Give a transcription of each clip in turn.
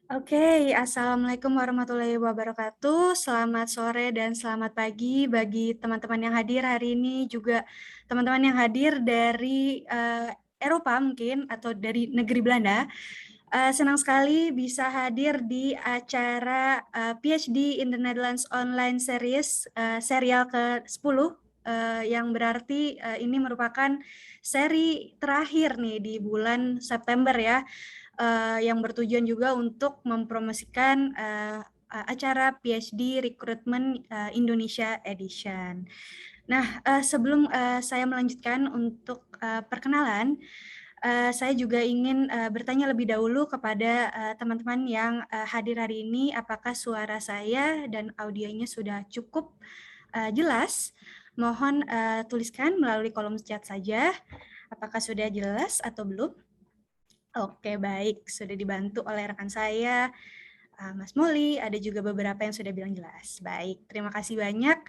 Oke, Assalamualaikum warahmatullahi wabarakatuh. Selamat sore dan selamat pagi bagi teman-teman yang hadir hari ini, juga teman-teman yang hadir dari Eropa mungkin, atau dari negeri Belanda. Senang sekali bisa hadir di acara PhD in the Netherlands Online Series, serial ke-10, yang berarti ini merupakan seri terakhir nih di bulan September ya, yang bertujuan juga untuk mempromosikan acara PhD Recruitment Indonesia Edition. Nah, sebelum saya melanjutkan untuk perkenalan, saya juga ingin bertanya lebih dahulu kepada teman-teman yang hadir hari ini, apakah suara saya dan audionya sudah cukup jelas? Mohon tuliskan melalui kolom chat saja, apakah sudah jelas atau belum? Oke, baik. Sudah dibantu oleh rekan saya, Mas Moli, ada juga beberapa yang sudah bilang jelas. Baik, terima kasih banyak.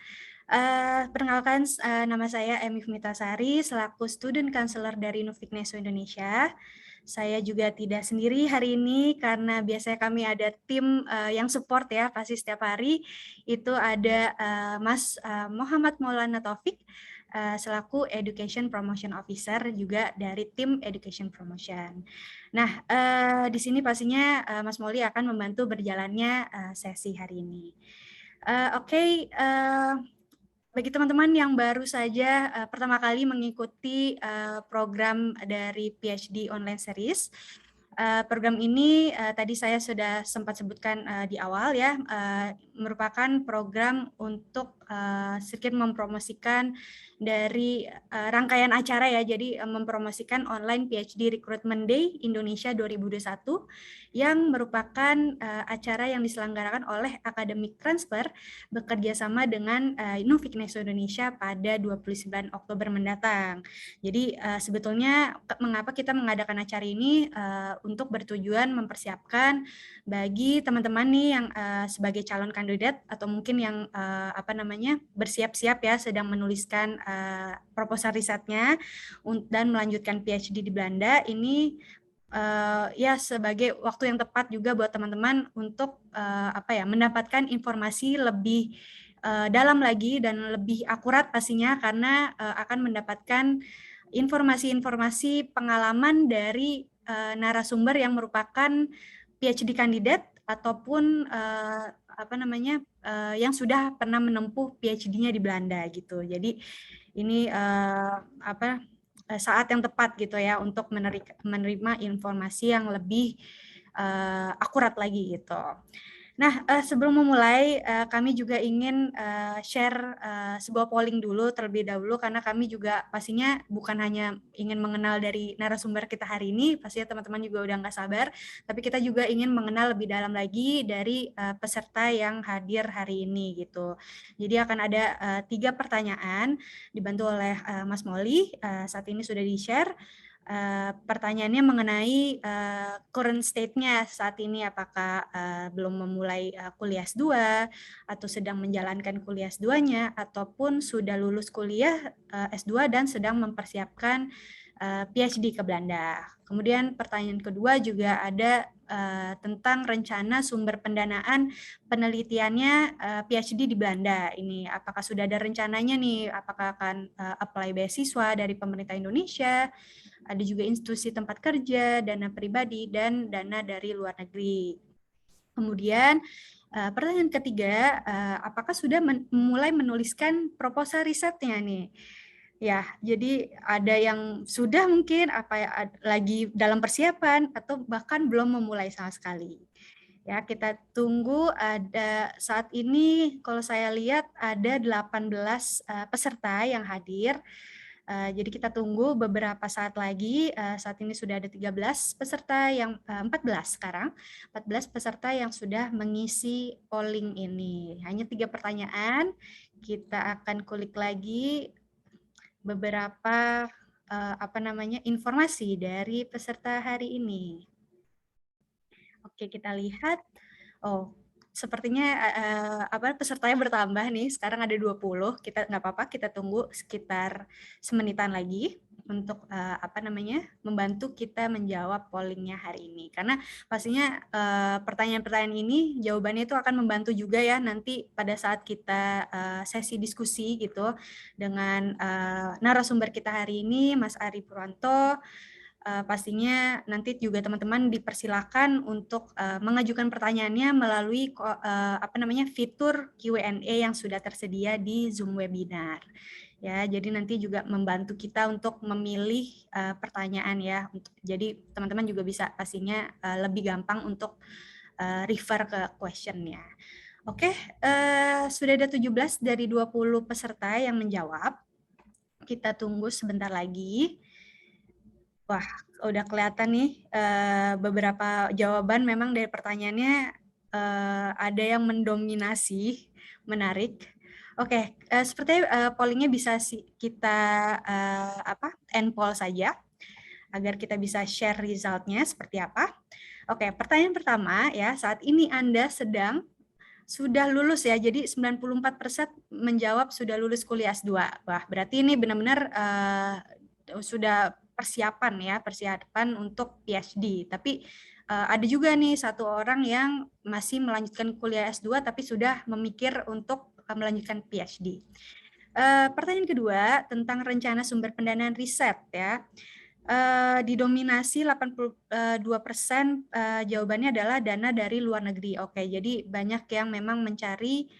Perkenalkan, nama saya Emi Fumitasari, selaku Student Counselor dari Nufikneso Indonesia. Saya juga tidak sendiri hari ini, karena biasanya kami ada tim yang support ya, pasti setiap hari. Itu ada Mas Muhammad Maulana Taufik, selaku Education Promotion Officer juga dari tim Education Promotion. Nah, di sini pastinya Mas Moli akan membantu berjalannya sesi hari ini. Oke, bagi teman-teman yang baru saja pertama kali mengikuti program dari PhD Online Series, program ini tadi saya sudah sempat sebutkan di awal ya, merupakan program untuk sedikit mempromosikan dari rangkaian acara ya, jadi mempromosikan online PhD Recruitment Day Indonesia 2021 yang merupakan acara yang diselenggarakan oleh Academic Transfer bekerja sama dengan Nufikneso Indonesia pada 29 Oktober mendatang. Jadi sebetulnya mengapa kita mengadakan acara ini untuk bertujuan mempersiapkan bagi teman-teman nih yang sebagai calon kandidat atau mungkin yang bersiap-siap ya, sedang menuliskan proposal risetnya dan melanjutkan PhD di Belanda. Ini ya sebagai waktu yang tepat juga buat teman-teman untuk mendapatkan informasi lebih dalam lagi dan lebih akurat pastinya, karena akan mendapatkan informasi-informasi pengalaman dari narasumber yang merupakan PhD kandidat ataupun yang sudah pernah menempuh PhD-nya di Belanda gitu. Jadi ini saat yang tepat gitu ya untuk menerima informasi yang lebih akurat lagi gitu. Nah, sebelum memulai, kami juga ingin share sebuah polling dulu terlebih dahulu, karena kami juga pastinya bukan hanya ingin mengenal dari narasumber kita hari ini, pastinya teman-teman juga udah nggak sabar, tapi kita juga ingin mengenal lebih dalam lagi dari peserta yang hadir hari ini gitu. Jadi akan ada 3 pertanyaan dibantu oleh Mas Moli, saat ini sudah di-share. Pertanyaannya mengenai current state-nya saat ini, apakah belum memulai kuliah S2 atau sedang menjalankan kuliah S2-nya ataupun sudah lulus kuliah S2 dan sedang mempersiapkan PhD ke Belanda. Kemudian pertanyaan kedua juga ada tentang rencana sumber pendanaan penelitiannya PhD di Belanda. Ini apakah sudah ada rencananya nih, apakah akan apply beasiswa dari pemerintah Indonesia, ada juga institusi tempat kerja, dana pribadi, dan dana dari luar negeri. Kemudian pertanyaan ketiga, apakah sudah mulai menuliskan proposal risetnya nih? Ya, jadi ada yang sudah mungkin lagi dalam persiapan atau bahkan belum memulai sama sekali. Ya, kita tunggu. Ada saat ini kalau saya lihat ada 18 peserta yang hadir. Jadi kita tunggu beberapa saat lagi. Saat ini sudah ada 13 peserta yang 14 sekarang. 14 peserta yang sudah mengisi polling ini. Hanya 3 pertanyaan. Kita akan kulik lagi beberapa informasi dari peserta hari ini. Oke, kita lihat. Oh, sepertinya pesertanya bertambah nih. Sekarang ada 20. Kita nggak apa-apa, kita tunggu sekitar semenitan lagi. untuk membantu kita menjawab pollingnya hari ini. Karena pastinya pertanyaan-pertanyaan ini jawabannya itu akan membantu juga ya nanti pada saat kita sesi diskusi gitu dengan narasumber kita hari ini, Mas Ari Purwanto. Pastinya nanti juga teman-teman dipersilakan untuk mengajukan pertanyaannya melalui fitur Q&A yang sudah tersedia di Zoom webinar. Ya, jadi nanti juga membantu kita untuk memilih pertanyaan ya. Jadi teman-teman juga bisa pastinya lebih gampang untuk refer ke questionnya. Oke, sudah ada 17 dari 20 peserta yang menjawab. Kita tunggu sebentar lagi. Wah, udah kelihatan nih beberapa jawaban memang dari pertanyaannya ada yang mendominasi, menarik. Oke, sepertinya pollingnya bisa kita end poll saja agar kita bisa share resultnya seperti apa. Oke, pertanyaan pertama ya, saat ini Anda sudah lulus ya, jadi 94% menjawab sudah lulus kuliah S2. Wah, berarti ini benar-benar sudah persiapan untuk PhD. Tapi ada juga nih satu orang yang masih melanjutkan kuliah S2 tapi sudah memikir untuk melanjutkan PhD. Pertanyaan kedua tentang rencana sumber pendanaan riset ya. Didominasi 82% jawabannya adalah dana dari luar negeri. Oke, jadi banyak yang memang mencari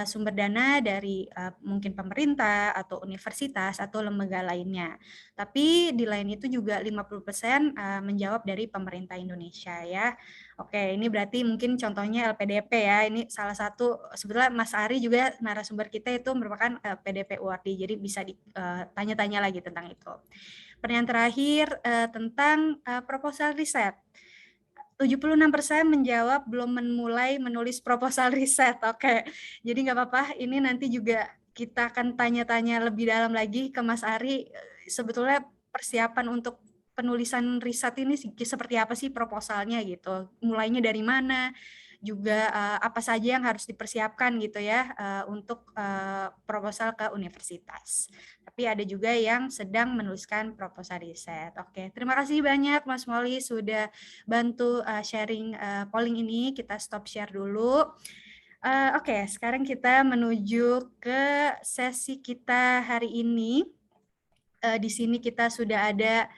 sumber dana dari mungkin pemerintah atau universitas atau lembaga lainnya. Tapi di lain itu juga 50% menjawab dari pemerintah Indonesia ya. Oke, ini berarti mungkin contohnya LPDP ya. Ini salah satu, sebetulnya Mas Ari juga narasumber kita itu merupakan LPDP UARDI, jadi bisa ditanya-tanya lagi tentang itu. Pertanyaan terakhir tentang proposal riset. 76% menjawab belum memulai menulis proposal riset. Oke, jadi nggak apa-apa. Ini nanti juga kita akan tanya-tanya lebih dalam lagi ke Mas Ari. Sebetulnya persiapan untuk penulisan riset ini seperti apa sih proposalnya gitu? Mulainya dari mana? Juga apa saja yang harus dipersiapkan gitu ya untuk proposal ke universitas. Tapi ada juga yang sedang menuliskan proposal riset. Oke, terima kasih banyak Mas Molly sudah bantu sharing polling ini. Kita stop share dulu. Oke, sekarang kita menuju ke sesi kita hari ini. Di sini kita sudah ada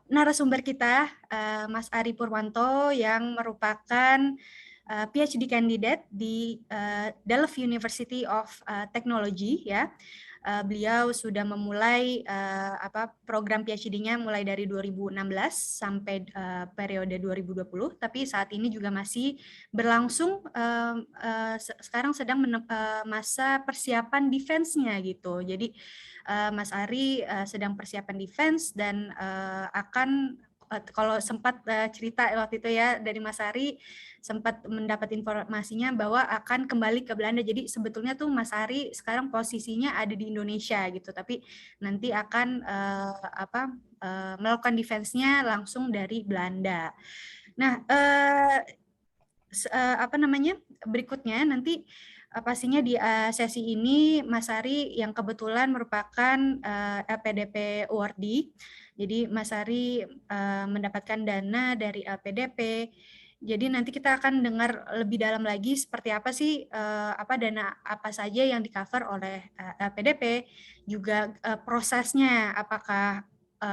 narasumber kita, Mas Ari Purwanto, yang merupakan PhD candidate di Delft University of Technology ya. Beliau sudah memulai program PhD-nya mulai dari 2016 sampai periode 2020, tapi saat ini juga masih berlangsung sekarang sedang masa persiapan defense-nya gitu. Jadi Mas Ari sedang persiapan defense dan akan kalau sempat cerita waktu itu ya dari Mas Ari sempat mendapat informasinya bahwa akan kembali ke Belanda. Jadi sebetulnya tuh Mas Ari sekarang posisinya ada di Indonesia gitu, tapi nanti akan melakukan defense-nya langsung dari Belanda. Nah, berikutnya nanti pastinya di sesi ini Mas Ari yang kebetulan merupakan LPDP UARDI. Jadi Mas Ari mendapatkan dana dari LPDP. Jadi nanti kita akan dengar lebih dalam lagi seperti apa sih dana apa saja yang di-cover oleh LPDP, juga prosesnya apakah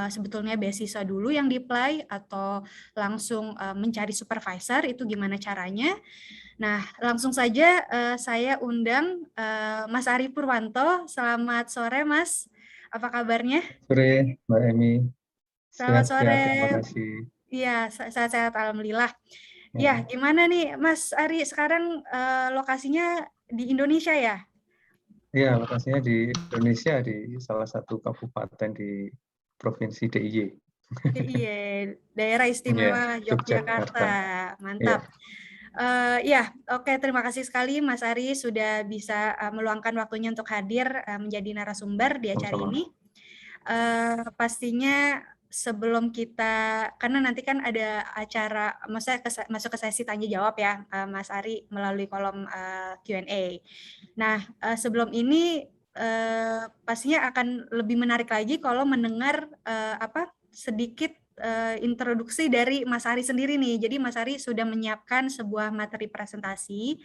sebetulnya beasiswa dulu yang di-apply atau langsung mencari supervisor, itu gimana caranya. Nah, langsung saja saya undang Mas Ari Purwanto. Selamat sore, Mas. Apa kabarnya? Sore, Mbak Emi. Selamat sore. Sehat-sehat, terima kasih. Iya, sehat-sehat, alhamdulillah. Ya, gimana nih, Mas Ari? Sekarang lokasinya di Indonesia ya? Iya, lokasinya di Indonesia, di salah satu kabupaten di Provinsi DIY. Iya, Daerah Istimewa Yogyakarta. Mantap. Ya, oke, terima kasih sekali Mas Ari sudah bisa meluangkan waktunya untuk hadir menjadi narasumber di acara ini. Pastinya sebelum kita, karena nanti kan ada acara, maksudnya masuk ke sesi tanya jawab ya Mas Ari melalui kolom Q&A. Nah, sebelum ini pastinya akan lebih menarik lagi kalau mendengar sedikit introduksi dari Mas Ari sendiri nih. Jadi Mas Ari sudah menyiapkan sebuah materi presentasi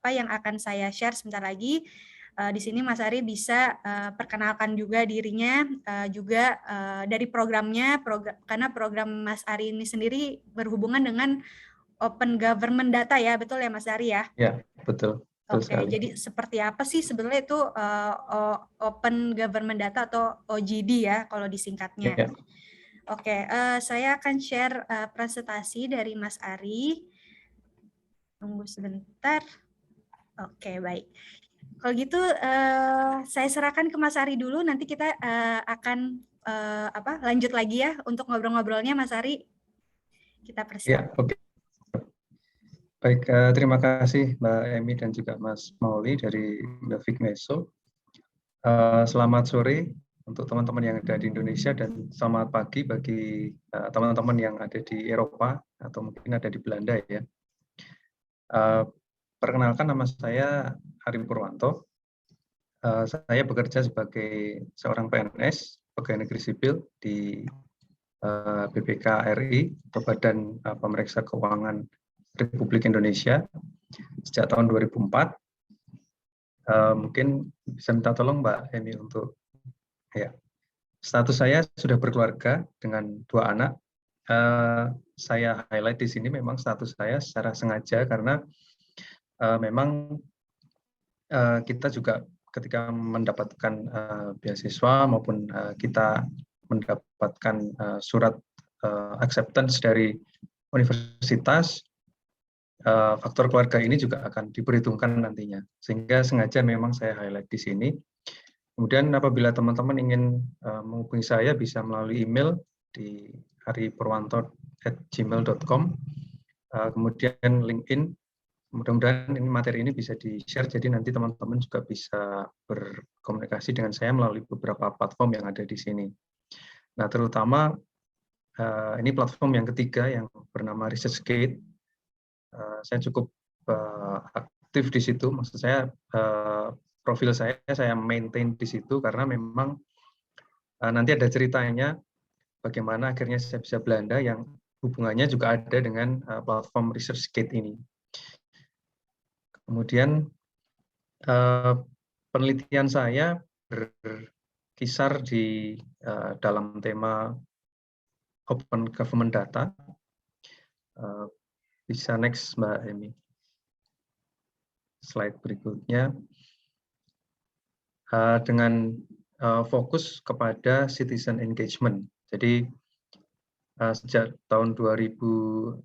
yang akan saya share sebentar lagi. Di sini Mas Ari bisa perkenalkan juga dirinya, juga dari programnya, karena program Mas Ari ini sendiri berhubungan dengan Open Government Data ya, betul ya Mas Ari ya? Ya, betul. Betul Oke, sekali. jadi seperti apa sih sebenarnya itu Open Government Data atau OGD ya kalau disingkatnya. Ya. Oke, saya akan share presentasi dari Mas Ari. Tunggu sebentar. Oke, baik. Kalau gitu saya serahkan ke Mas Ari dulu. Nanti kita akan lanjut lagi ya untuk ngobrol-ngobrolnya, Mas Ari. Kita Ya, persiapkan. oke. Baik, terima kasih Mbak Emi dan juga Mas Mauli dari Davik Meso. Selamat sore untuk teman-teman yang ada di Indonesia dan selamat pagi bagi teman-teman yang ada di Eropa atau mungkin ada di Belanda ya. Perkenalkan, nama saya Ari Purwanto. Saya bekerja sebagai seorang PNS, pegawai negeri sipil di BPK RI atau Badan Pemeriksa Keuangan Republik Indonesia sejak tahun 2004. Mungkin bisa minta tolong Mbak Emi untuk ya. Status saya sudah berkeluarga dengan 2 anak. Saya highlight di sini memang status saya secara sengaja karena memang kita juga ketika mendapatkan beasiswa maupun kita mendapatkan surat acceptance dari universitas, faktor keluarga ini juga akan diperhitungkan nantinya. Sehingga sengaja memang saya highlight di sini. Kemudian apabila teman-teman ingin menghubungi saya bisa melalui email di aripurwanto@gmail.com, kemudian LinkedIn. Mudah-mudahan ini materi ini bisa di-share, jadi nanti teman-teman juga bisa berkomunikasi dengan saya melalui beberapa platform yang ada di sini. Nah, terutama ini platform yang ketiga yang bernama ResearchGate. Saya cukup aktif di situ, maksud saya profil saya maintain di situ karena memang nanti ada ceritanya bagaimana akhirnya saya bisa Belanda yang hubungannya juga ada dengan platform ResearchGate ini. Kemudian penelitian saya berkisar di dalam tema Open Government Data. Bisa next Mbak Emi. Slide berikutnya. Dengan fokus kepada citizen engagement. Jadi sejak tahun 2009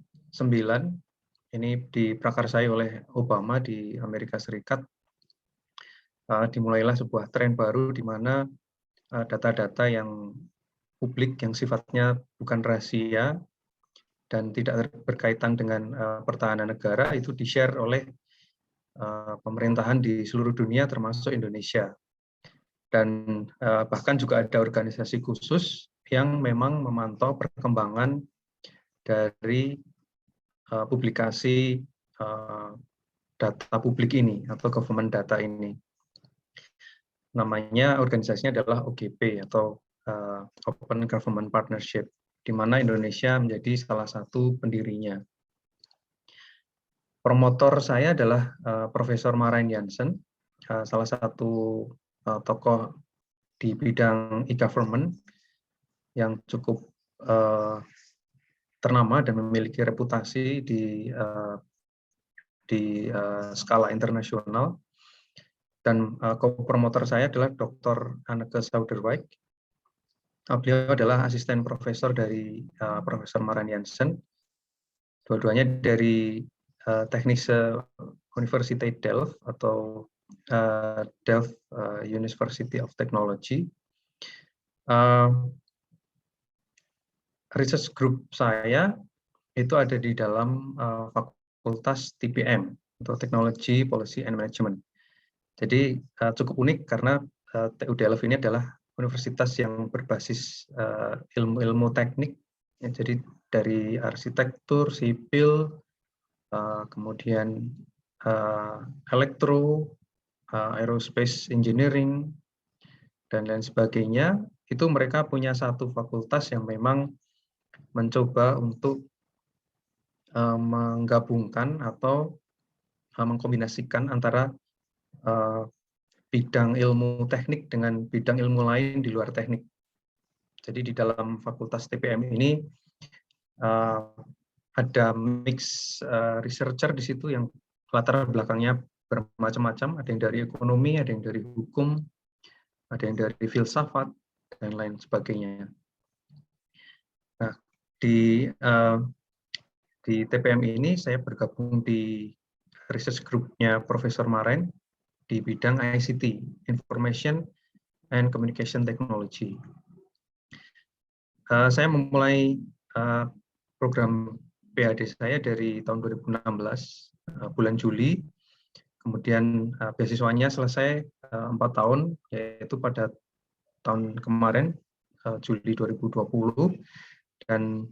ini diprakarsai oleh Obama di Amerika Serikat, dimulailah sebuah tren baru di mana data-data yang publik yang sifatnya bukan rahasia dan tidak berkaitan dengan pertahanan negara itu di-share oleh pemerintahan di seluruh dunia termasuk Indonesia. Dan bahkan juga ada organisasi khusus yang memang memantau perkembangan dari publikasi data publik ini atau government data ini. Namanya organisasinya adalah OGP atau Open Government Partnership, di mana Indonesia menjadi salah satu pendirinya. Promotor saya adalah Profesor Marain Jansen, salah satu tokoh di bidang e-government yang cukup ternama dan memiliki reputasi di skala internasional. Dan co-promotor saya adalah Dr. Anneke Sauderwijk. Beliau adalah asisten profesor dari Profesor Marain Jansen. Dua-duanya dari Technische Universiteit Delft atau Delft University of Technology. Research group saya itu ada di dalam Fakultas TPM atau Technology Policy and Management. Jadi cukup unik karena TU Delft ini adalah universitas yang berbasis ilmu-ilmu teknik. Ya, jadi dari arsitektur, sipil, kemudian elektro, aerospace engineering, dan lain sebagainya, itu mereka punya satu fakultas yang memang mencoba untuk menggabungkan atau mengkombinasikan antara bidang ilmu teknik dengan bidang ilmu lain di luar teknik. Jadi di dalam fakultas TPM ini ada mix researcher di situ yang latar belakangnya bermacam-macam, ada yang dari ekonomi, ada yang dari hukum, ada yang dari filsafat, dan lain sebagainya. Nah, di TPM ini saya bergabung di research group-nya Profesor Maren di bidang ICT, Information and Communication Technology. Saya memulai program PhD saya dari tahun 2016, bulan Juli. Kemudian beasiswanya selesai 4 tahun, yaitu pada tahun kemarin, Juli 2020. Dan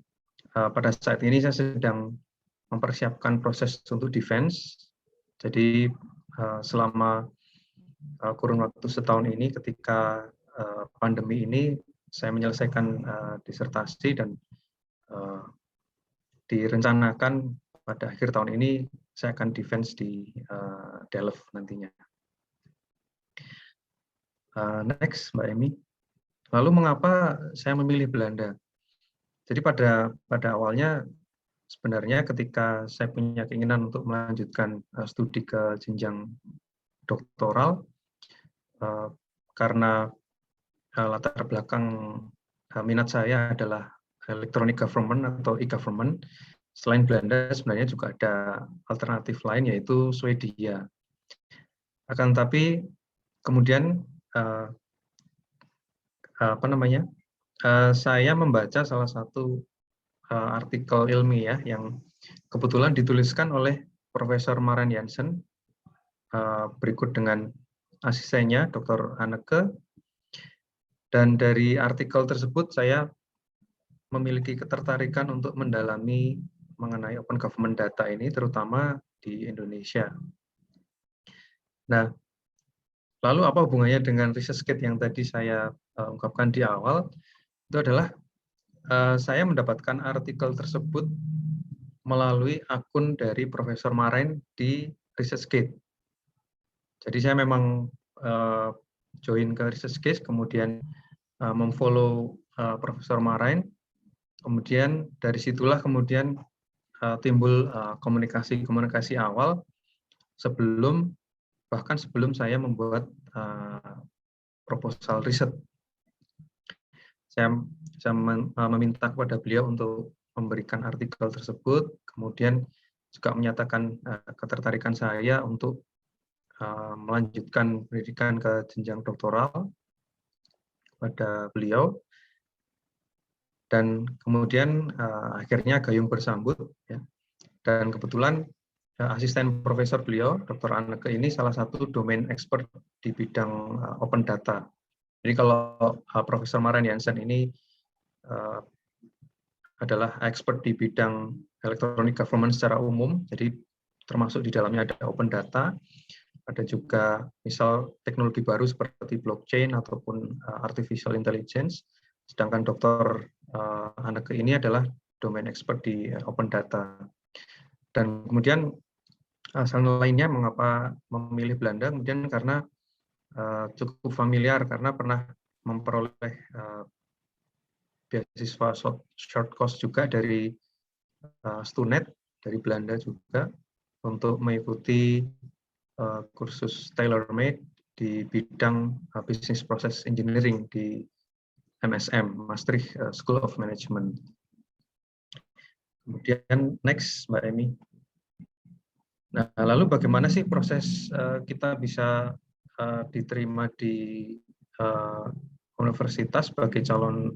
pada saat ini saya sedang mempersiapkan proses untuk defense. Jadi selama kurun waktu setahun ini, ketika pandemi ini, saya menyelesaikan disertasi dan direncanakan pada akhir tahun ini saya akan defense di Delft nantinya. Next, Mbak Emi. Lalu mengapa saya memilih Belanda? Jadi pada awalnya sebenarnya ketika saya punya keinginan untuk melanjutkan studi ke jenjang doktoral, karena latar belakang minat saya adalah electronic government atau e-government, selain Belanda sebenarnya juga ada alternatif lain yaitu Swedia. Akan tapi kemudian saya membaca salah satu artikel ilmiah yang kebetulan dituliskan oleh Profesor Maren Jansen berikut dengan asistennya Dr. Anneke, dan dari artikel tersebut saya memiliki ketertarikan untuk mendalami mengenai open government data ini, terutama di Indonesia. Nah, lalu apa hubungannya dengan ResearchGate yang tadi saya ungkapkan di awal? Itu adalah saya mendapatkan artikel tersebut melalui akun dari Profesor Maren di ResearchGate. Jadi saya memang join ke ResearchGate, kemudian memfollow Profesor Maren, kemudian dari situlah kemudian timbul komunikasi awal bahkan sebelum saya membuat proposal riset. Saya meminta kepada beliau untuk memberikan artikel tersebut, kemudian juga menyatakan ketertarikan saya untuk melanjutkan pendidikan ke jenjang doktoral pada beliau, dan kemudian akhirnya gayung bersambut, ya. Dan kebetulan asisten profesor beliau, Dr. Anneke ini salah satu domain expert di bidang open data. Jadi kalau Profesor Maren Jansen ini adalah expert di bidang electronic government secara umum, jadi termasuk di dalamnya ada open data, ada juga misal teknologi baru seperti blockchain ataupun artificial intelligence, sedangkan Dr. Anneke ini adalah domain expert di open data. Dan kemudian alasan lainnya mengapa memilih Belanda, kemudian karena cukup familiar karena pernah memperoleh beasiswa short course juga dari Stunet dari Belanda juga untuk mengikuti kursus tailor-made di bidang Business Process Engineering di MSM, Maastricht School of Management. Kemudian next, Mbak Emi. Nah, lalu bagaimana sih proses kita bisa diterima di universitas sebagai calon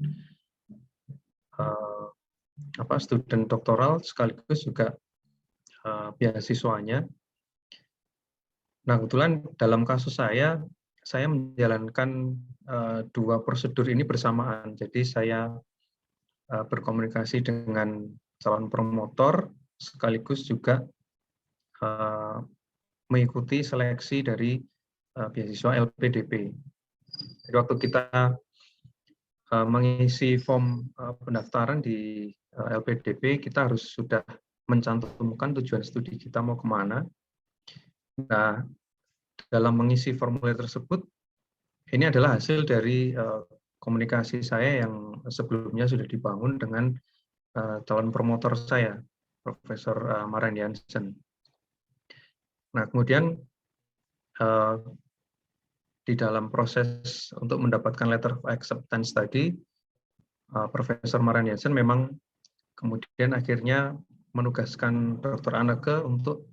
student doktoral sekaligus juga beasiswanya. Nah, kebetulan dalam kasus saya menjalankan dua prosedur ini bersamaan. Jadi saya berkomunikasi dengan calon promotor sekaligus juga mengikuti seleksi dari beasiswa LPDP. Jadi waktu kita mengisi form pendaftaran di LPDP, kita harus sudah mencantumkan tujuan studi kita mau kemana. Nah, dalam mengisi formulir tersebut, ini adalah hasil dari komunikasi saya yang sebelumnya sudah dibangun dengan calon promotor saya, Profesor Maren Jansen. Nah, kemudian di dalam proses untuk mendapatkan letter of acceptance tadi, Profesor Maren Jansen memang kemudian akhirnya menugaskan Dr. Anneke untuk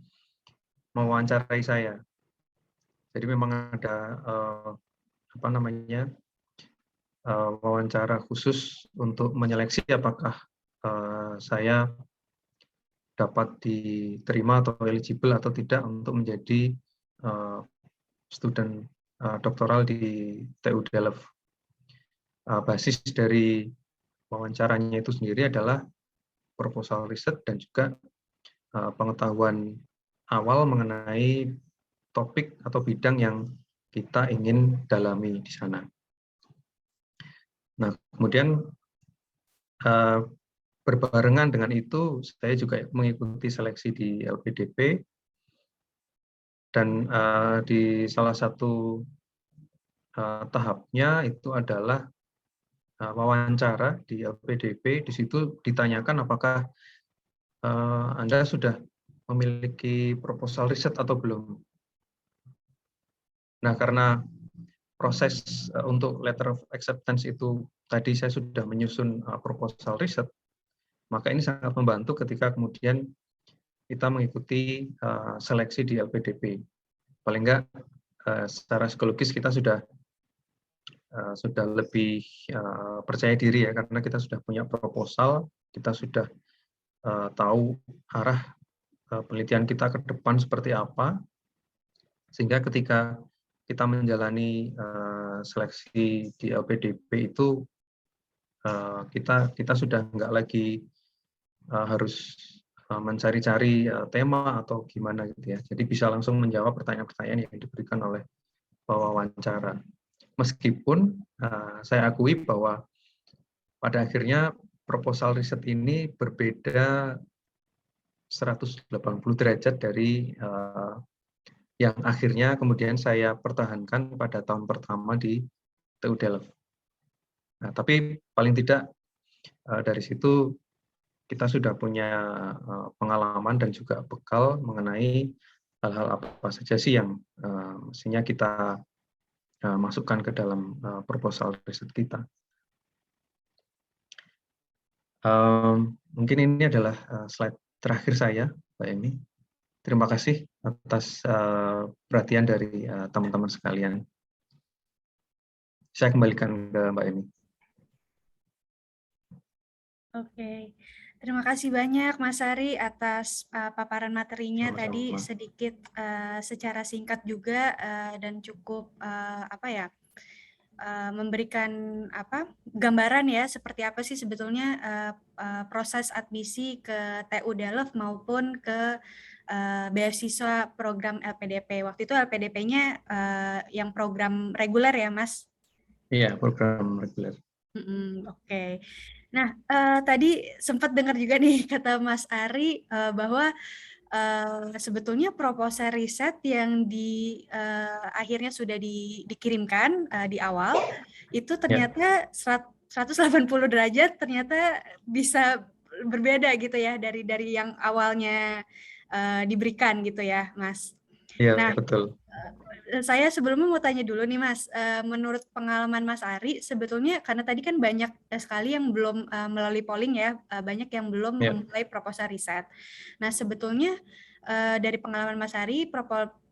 mewawancarai saya. Jadi memang ada wawancara khusus untuk menyeleksi apakah saya dapat diterima atau eligible atau tidak untuk menjadi student doktoral di TU Delft. Basis dari wawancaranya itu sendiri adalah proposal riset dan juga pengetahuan awal mengenai topik atau bidang yang kita ingin dalami di sana. Nah, kemudian berbarengan dengan itu, saya juga mengikuti seleksi di LPDP, dan di salah satu tahapnya itu adalah wawancara di LPDP. Di situ ditanyakan apakah Anda sudah memiliki proposal riset atau belum. Nah, karena proses untuk letter of acceptance itu tadi saya sudah menyusun proposal riset, maka ini sangat membantu ketika kemudian kita mengikuti seleksi di LPDP. Paling enggak secara psikologis kita sudah lebih percaya diri ya, karena kita sudah punya proposal, kita sudah tahu arah penelitian kita ke depan seperti apa, sehingga ketika kita menjalani seleksi di LPDP itu kita sudah nggak lagi harus mencari-cari tema atau gimana gitu ya. Jadi bisa langsung menjawab pertanyaan-pertanyaan yang diberikan oleh pewawancara. Meskipun saya akui bahwa pada akhirnya proposal riset ini berbeda 180 derajat dari yang akhirnya kemudian saya pertahankan pada tahun pertama di TU Delft. Nah, tapi paling tidak dari situ kita sudah punya pengalaman dan juga bekal mengenai hal-hal apa saja sih yang mestinya kita masukkan ke dalam proposal riset kita. Mungkin ini adalah slide terakhir saya, Mbak Emi. Terima kasih atas perhatian dari teman-teman sekalian. Saya kembalikan ke Mbak Emi. Oke, terima kasih banyak Mas Ari atas paparan materinya. Sama-sama. Tadi sedikit secara singkat juga dan cukup memberikan gambaran ya seperti apa sih sebetulnya proses admisi ke TU Delft maupun ke beasiswa program LPDP. Waktu itu LPDP-nya yang program reguler ya, Mas? Iya, program reguler. Oke. Nah, tadi sempat dengar juga nih kata Mas Ari bahwa sebetulnya proposal riset yang akhirnya sudah dikirimkan di awal itu ternyata 180 derajat ternyata bisa berbeda gitu ya dari yang awalnya diberikan gitu ya, Mas. Iya, Nah, betul. Saya sebelumnya mau tanya dulu nih Mas, menurut pengalaman Mas Ari, sebetulnya karena tadi kan banyak sekali yang belum melalui polling ya, banyak yang belum memulai proposal riset. Nah sebetulnya dari pengalaman Mas Ari,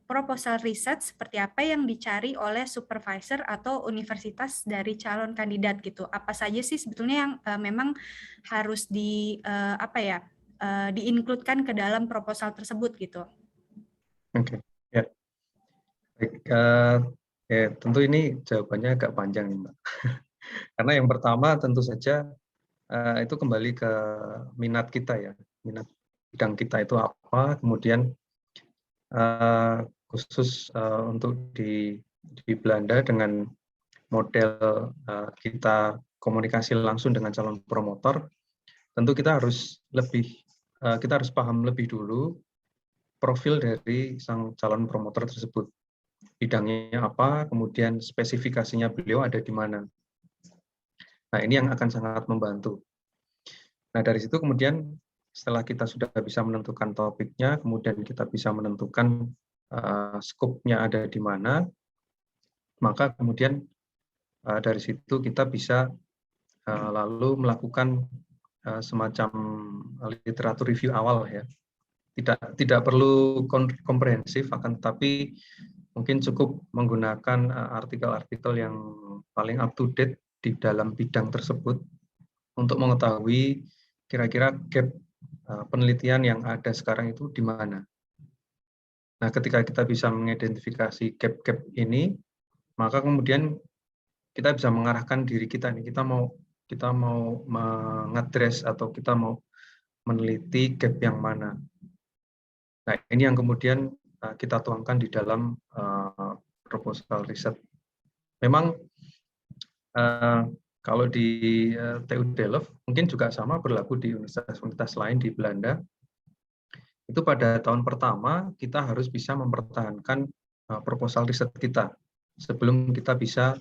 proposal riset seperti apa yang dicari oleh supervisor atau universitas dari calon kandidat gitu? Apa saja sih sebetulnya yang memang harus di-include-kan ke dalam proposal tersebut gitu? Oke, ya. Baik, tentu ini jawabannya agak panjang nih, Mbak. Karena yang pertama tentu saja itu kembali ke minat kita ya, minat bidang kita itu apa, kemudian khusus untuk di Belanda dengan model kita komunikasi langsung dengan calon promotor, tentu kita harus paham lebih dulu profil dari sang calon promotor tersebut. Bidangnya apa, kemudian spesifikasinya beliau ada di mana. Nah, ini yang akan sangat membantu. Nah, dari situ kemudian setelah kita sudah bisa menentukan topiknya, kemudian kita bisa menentukan skopnya ada di mana, maka kemudian dari situ kita bisa lalu melakukan semacam literatur review awal ya. Tidak perlu komprehensif, akan tetapi mungkin cukup menggunakan artikel-artikel yang paling up to date di dalam bidang tersebut untuk mengetahui kira-kira gap penelitian yang ada sekarang itu di mana. Nah, ketika kita bisa mengidentifikasi gap-gap ini, maka kemudian kita bisa mengarahkan diri kita nih, kita mau mengadres atau kita mau meneliti gap yang mana. Nah, ini yang kemudian kita tuangkan di dalam proposal riset. Memang kalau di TU Delft mungkin juga sama berlaku di universitas-universitas lain di Belanda. Itu pada tahun pertama kita harus bisa mempertahankan proposal riset kita sebelum kita bisa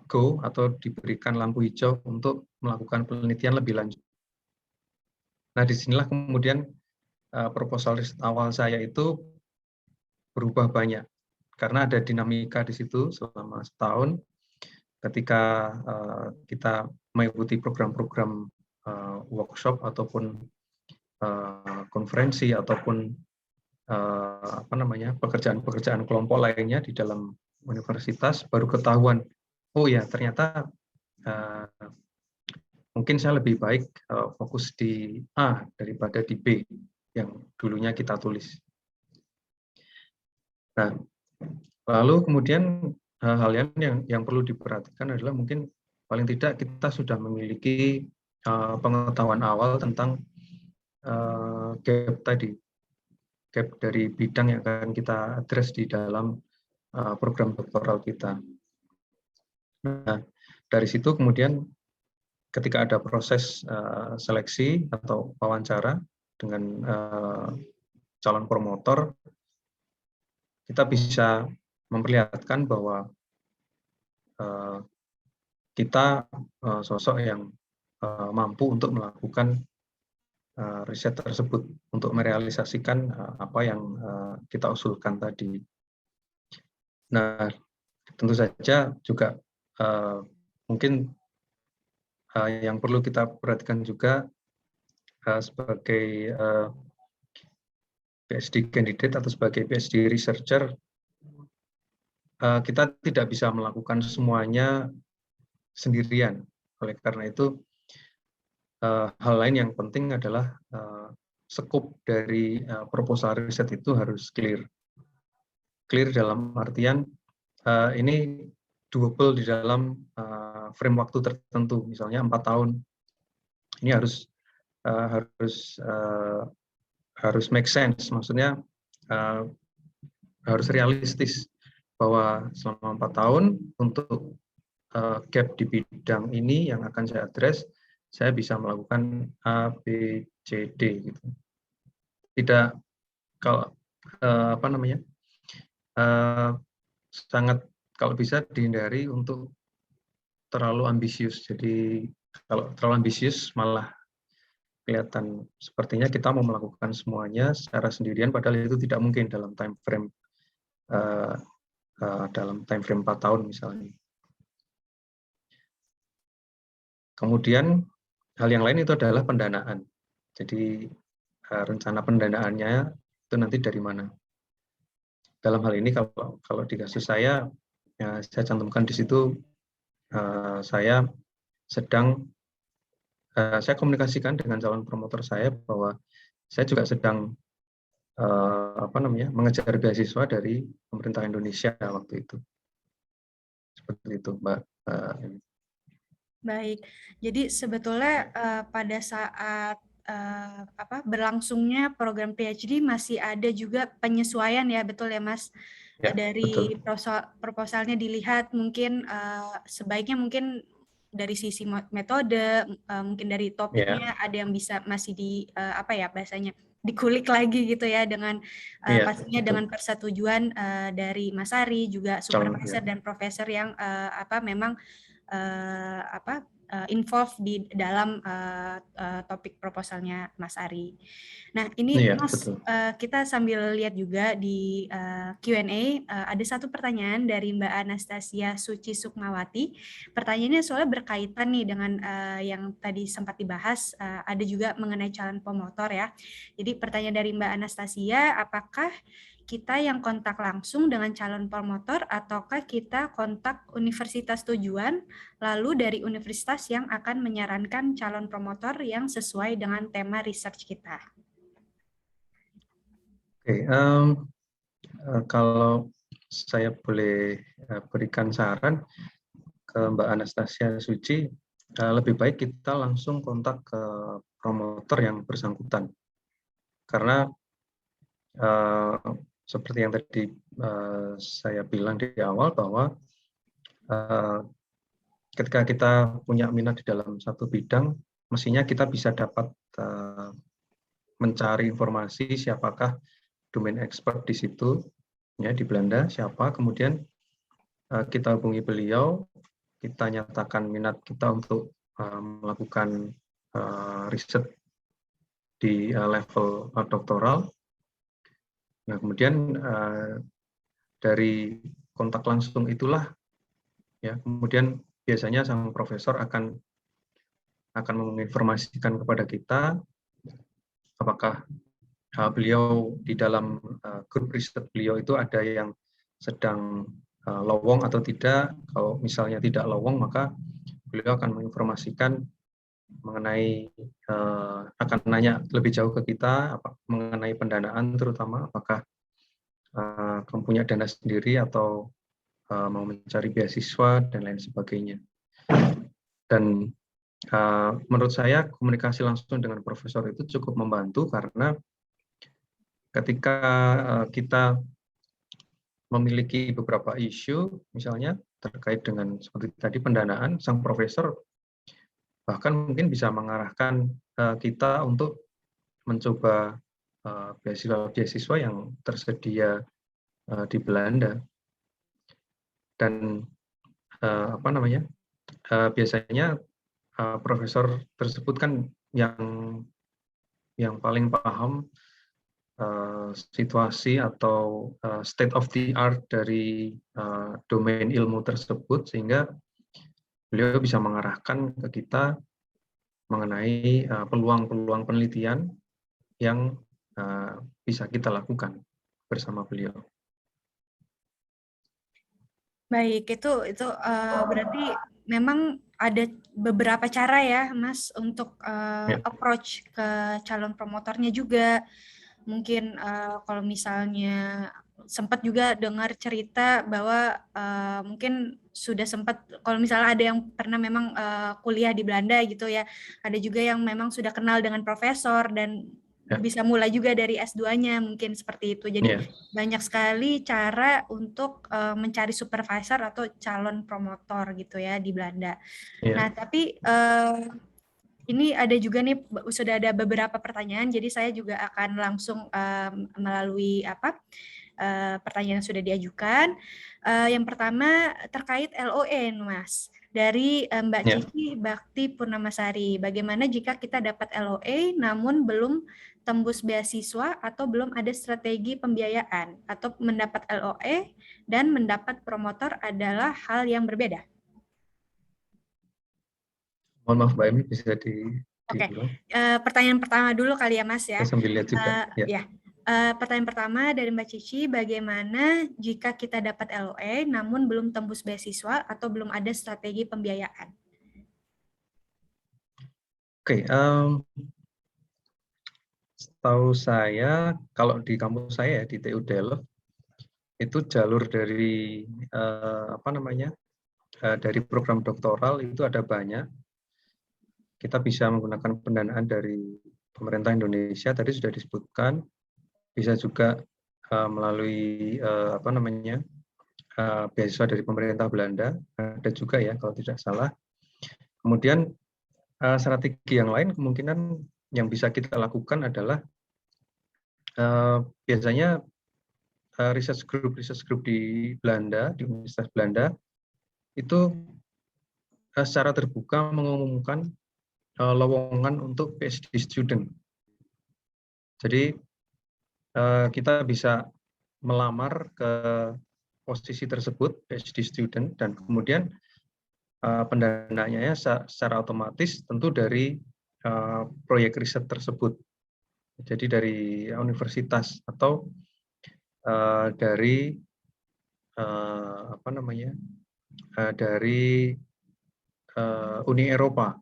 go atau diberikan lampu hijau untuk melakukan penelitian lebih lanjut. Nah, disinilah kemudian proposal riset awal saya itu berubah banyak karena ada dinamika di situ selama setahun ketika kita mengikuti program-program workshop ataupun konferensi ataupun pekerjaan-pekerjaan kelompok lainnya di dalam universitas, baru ketahuan, oh ya ternyata mungkin saya lebih baik fokus di A daripada di B yang dulunya kita tulis. Nah, lalu kemudian hal yang perlu diperhatikan adalah mungkin paling tidak kita sudah memiliki pengetahuan awal tentang gap tadi, gap dari bidang yang akan kita address di dalam program doktoral kita. Nah, dari situ kemudian ketika ada proses seleksi atau wawancara dengan calon promotor, kita bisa memperlihatkan bahwa kita sosok yang mampu untuk melakukan riset tersebut, untuk merealisasikan apa yang kita usulkan tadi. Nah, tentu saja juga mungkin yang perlu kita perhatikan juga sebagai PhD candidate atau sebagai PhD researcher, kita tidak bisa melakukan semuanya sendirian. Oleh karena itu, hal lain yang penting adalah skop dari proposal riset itu harus clear. Clear dalam artian ini doable di dalam frame waktu tertentu, misalnya 4 tahun. Ini harus make sense, maksudnya harus realistis bahwa selama 4 tahun untuk gap di bidang ini yang akan saya address, saya bisa melakukan A, B, C, D gitu. Tidak kalau sangat kalau bisa dihindari untuk terlalu ambisius. Jadi kalau terlalu ambisius malah kelihatan sepertinya kita mau melakukan semuanya secara sendirian, padahal itu tidak mungkin dalam time frame 4 tahun misalnya. Kemudian hal yang lain itu adalah pendanaan. Jadi rencana pendanaannya itu nanti dari mana. Dalam hal ini kalau di kasus saya, ya, saya cantumkan di situ saya komunikasikan dengan calon promotor saya bahwa saya juga sedang mengejar beasiswa dari pemerintah Indonesia waktu itu. Seperti itu, Mbak. Baik, jadi sebetulnya pada saat berlangsungnya program PhD masih ada juga penyesuaian ya, betul ya Mas? Ya, Dari betul. proposalnya dilihat mungkin sebaiknya mungkin dari sisi metode, mungkin dari Ya, topiknya ada yang bisa masih bahasanya dikulik lagi gitu ya dengan iya, pastinya betul. dengan persetujuan dari Mas Ari juga Calon, ya. supervisor dan profesor yang memang involve di dalam topik proposalnya Mas Ari. Nah, ini Iya, Mas, betul. kita sambil lihat juga di Q&A, ada satu pertanyaan dari Mbak Anastasia Suci Sukmawati. Pertanyaannya soalnya berkaitan nih dengan yang tadi sempat dibahas, ada juga mengenai calon pemotor ya. Jadi pertanyaan dari Mbak Anastasia, apakah kita yang kontak langsung dengan calon promotor ataukah kita kontak universitas tujuan, lalu dari universitas yang akan menyarankan calon promotor yang sesuai dengan tema research kita? Oke, kalau saya boleh berikan saran ke Mbak Anastasia Suci, lebih baik kita langsung kontak ke promotor yang bersangkutan. Karena seperti yang tadi saya bilang di awal bahwa ketika kita punya minat di dalam satu bidang, mestinya kita bisa dapat mencari informasi siapakah domain expert di situ, ya di Belanda, siapa, kemudian kita hubungi beliau, kita nyatakan minat kita untuk melakukan riset di level doktoral. Nah, kemudian dari kontak langsung itulah, ya, kemudian biasanya sang profesor akan menginformasikan kepada kita apakah beliau di dalam grup riset beliau itu ada yang sedang lowong atau tidak. Kalau misalnya tidak lowong, maka beliau akan menginformasikan mengenai akan nanya lebih jauh ke kita mengenai pendanaan, terutama apakah kamu punya dana sendiri atau mau mencari beasiswa dan lain sebagainya. Dan menurut saya komunikasi langsung dengan profesor itu cukup membantu karena ketika kita memiliki beberapa isu, misalnya terkait dengan seperti tadi pendanaan, sang profesor bahkan mungkin bisa mengarahkan kita untuk mencoba beasiswa-beasiswa yang tersedia di Belanda. Dan biasanya profesor tersebut kan yang paling paham situasi atau state of the art dari domain ilmu tersebut, sehingga beliau bisa mengarahkan ke kita mengenai peluang-peluang penelitian yang bisa kita lakukan bersama beliau. Baik, itu berarti memang ada beberapa cara ya, Mas, untuk approach ke calon promotornya juga. Mungkin kalau misalnya sempat juga dengar cerita bahwa mungkin sudah sempat, kalau misalnya ada yang pernah memang kuliah di Belanda gitu ya, ada juga yang memang sudah kenal dengan profesor dan bisa mulai juga dari S2-nya, mungkin seperti itu. Jadi banyak sekali cara untuk mencari supervisor atau calon promotor gitu ya di Belanda. Nah, tapi ini ada juga nih, sudah ada beberapa pertanyaan, jadi saya juga akan langsung melalui pertanyaan yang sudah diajukan. Yang pertama terkait LOE, Mas. Dari Mbak Cici Bakti Purnamasari. Bagaimana jika kita dapat LOE namun belum tembus beasiswa atau belum ada strategi pembiayaan, atau mendapat LOE dan mendapat promotor adalah hal yang berbeda? Mohon maaf, Mbak Emi, bisa diulang? Pertanyaan pertama dulu kali ya, Mas ya. Saya sambil lihat juga. Pertanyaan pertama dari Mbak Cici, bagaimana jika kita dapat LOE namun belum tembus beasiswa atau belum ada strategi pembiayaan? Oke, setahu saya kalau di kampus saya di TU Delft itu jalur dari dari program doktoral itu ada banyak. Kita bisa menggunakan pendanaan dari pemerintah Indonesia tadi sudah disebutkan, bisa juga melalui beasiswa dari pemerintah Belanda, ada juga ya kalau tidak salah. Kemudian strategi yang lain kemungkinan yang bisa kita lakukan adalah biasanya research group di Belanda, di Universitas Belanda, itu secara terbuka mengumumkan lowongan untuk PhD student. Jadi kita bisa melamar ke posisi tersebut, PhD student, dan kemudian pendanaannya secara otomatis tentu dari proyek riset tersebut. Jadi dari universitas atau dari dari Uni Eropa.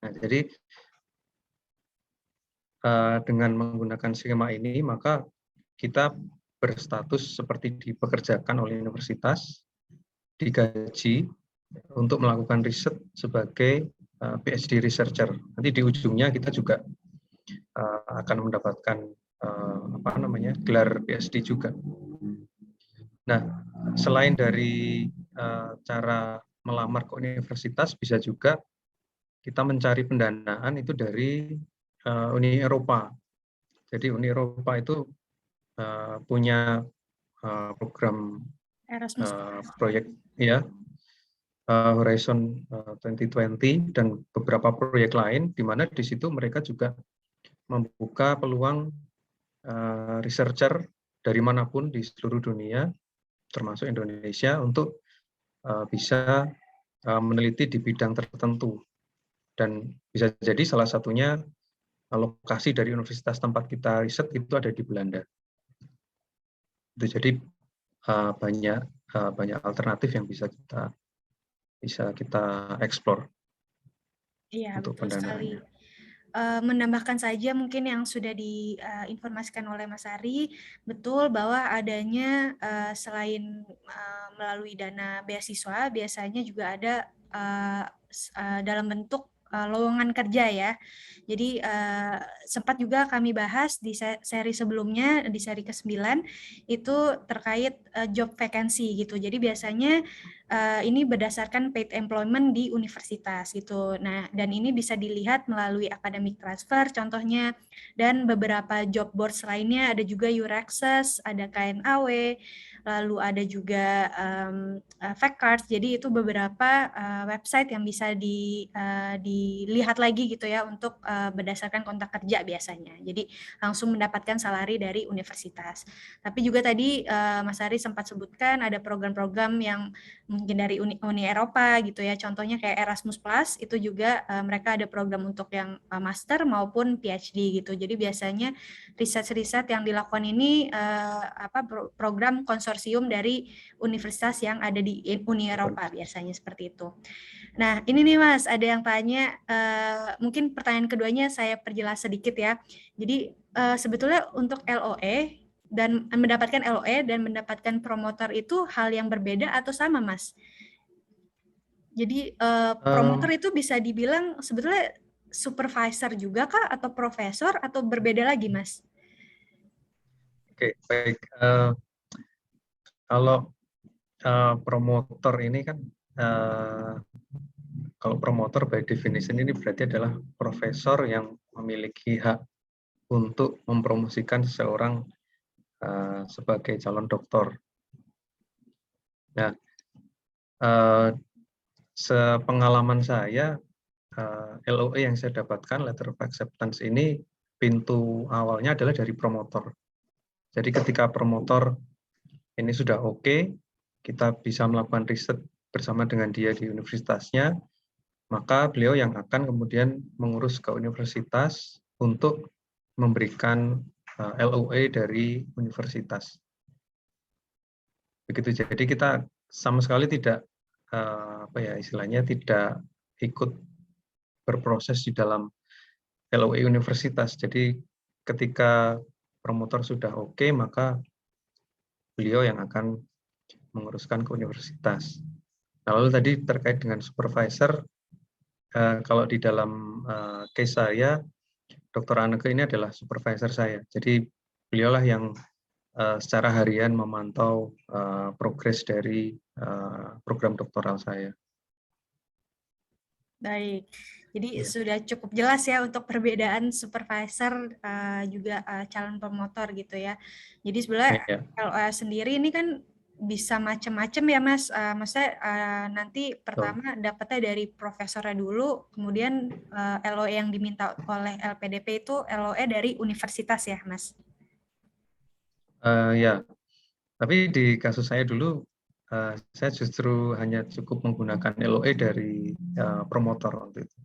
Nah, jadi dengan menggunakan skema ini, maka kita berstatus seperti dipekerjakan oleh universitas, digaji untuk melakukan riset sebagai PhD researcher. Nanti di ujungnya kita juga akan mendapatkan gelar PhD juga. Nah, selain dari cara melamar ke universitas, bisa juga kita mencari pendanaan itu dari Uni Eropa. Jadi Uni Eropa itu punya program Erasmus. proyek ya Horizon 2020 dan beberapa proyek lain, di mana di situ mereka juga membuka peluang researcher dari manapun di seluruh dunia, termasuk Indonesia, untuk bisa meneliti di bidang tertentu. Dan bisa jadi salah satunya lokasi dari universitas tempat kita riset itu ada di Belanda. Itu jadi banyak alternatif yang bisa kita eksplor. Iya, Untuk betul sekali. pendanaannya. Menambahkan saja mungkin yang sudah diinformasikan oleh Mas Ari, betul bahwa adanya selain melalui dana beasiswa, biasanya juga ada dalam bentuk lowongan kerja ya. Jadi sempat juga kami bahas di seri sebelumnya, di seri ke-9, itu terkait job vacancy gitu. Jadi biasanya ini berdasarkan paid employment di universitas gitu. Nah, dan ini bisa dilihat melalui academic transfer contohnya, dan beberapa job boards lainnya, ada juga Euraccess, ada KNAW, lalu ada juga Factcards. Jadi itu beberapa website yang bisa dilihat lagi gitu ya untuk berdasarkan kontrak kerja biasanya. Jadi langsung mendapatkan salari dari universitas. Tapi juga tadi Mas Ari sempat sebutkan ada program-program yang mungkin dari Uni Eropa gitu ya. Contohnya kayak Erasmus Plus, itu juga mereka ada program untuk yang master maupun PhD gitu. Jadi biasanya riset-riset yang dilakukan ini program konsorsium dari universitas yang ada di Uni Eropa biasanya seperti itu. Nah, ini nih Mas, ada yang tanya, mungkin pertanyaan keduanya saya perjelas sedikit ya. Jadi sebetulnya untuk LOE dan mendapatkan LOE dan mendapatkan promotor itu hal yang berbeda atau sama, Mas? Jadi promotor itu bisa dibilang sebetulnya supervisor juga kah atau profesor atau berbeda lagi, Mas? Oke, baik. Kalau promotor ini kan, kalau promotor by definition ini berarti adalah profesor yang memiliki hak untuk mempromosikan seseorang sebagai calon doktor. Nah, sepengalaman saya, LOE yang saya dapatkan, letter of acceptance ini, pintu awalnya adalah dari promotor. Jadi ketika promotor ini sudah oke, kita bisa melakukan riset bersama dengan dia di universitasnya, maka beliau yang akan kemudian mengurus ke universitas untuk memberikan LOE dari universitas. Begitu, jadi kita sama sekali tidak istilahnya tidak ikut berproses di dalam LOE universitas. Jadi ketika promotor sudah oke, maka beliau yang akan menguruskan ke universitas. Nah, lalu tadi terkait dengan supervisor, kalau di dalam case saya, Dr. Anneke ini adalah supervisor saya. Jadi beliaulah yang secara harian memantau progres dari program doktoral saya. Baik, jadi Ya, sudah cukup jelas ya untuk perbedaan supervisor juga calon promotor gitu ya. Jadi sebenarnya ya, LOE sendiri ini kan bisa macam-macam ya Mas. Maksudnya nanti betul. pertama dapatnya dari profesornya dulu, kemudian LOE yang diminta oleh LPDP itu LOE dari universitas ya Mas. Ya, tapi di kasus saya dulu, saya justru hanya cukup menggunakan LOE dari promotor waktu itu.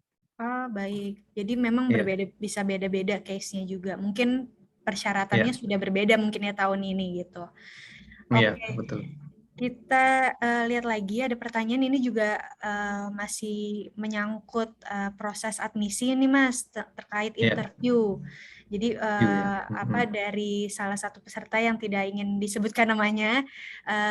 Baik. Jadi memang Iya, berbeda, bisa beda-beda case-nya juga. Mungkin persyaratannya iya, sudah berbeda mungkin ya tahun ini gitu. iya, Oke, betul. kita lihat lagi ada pertanyaan ini juga masih menyangkut proses admisi ini Mas terkait Iya, interview. Jadi view ya. dari salah satu peserta yang tidak ingin disebutkan namanya,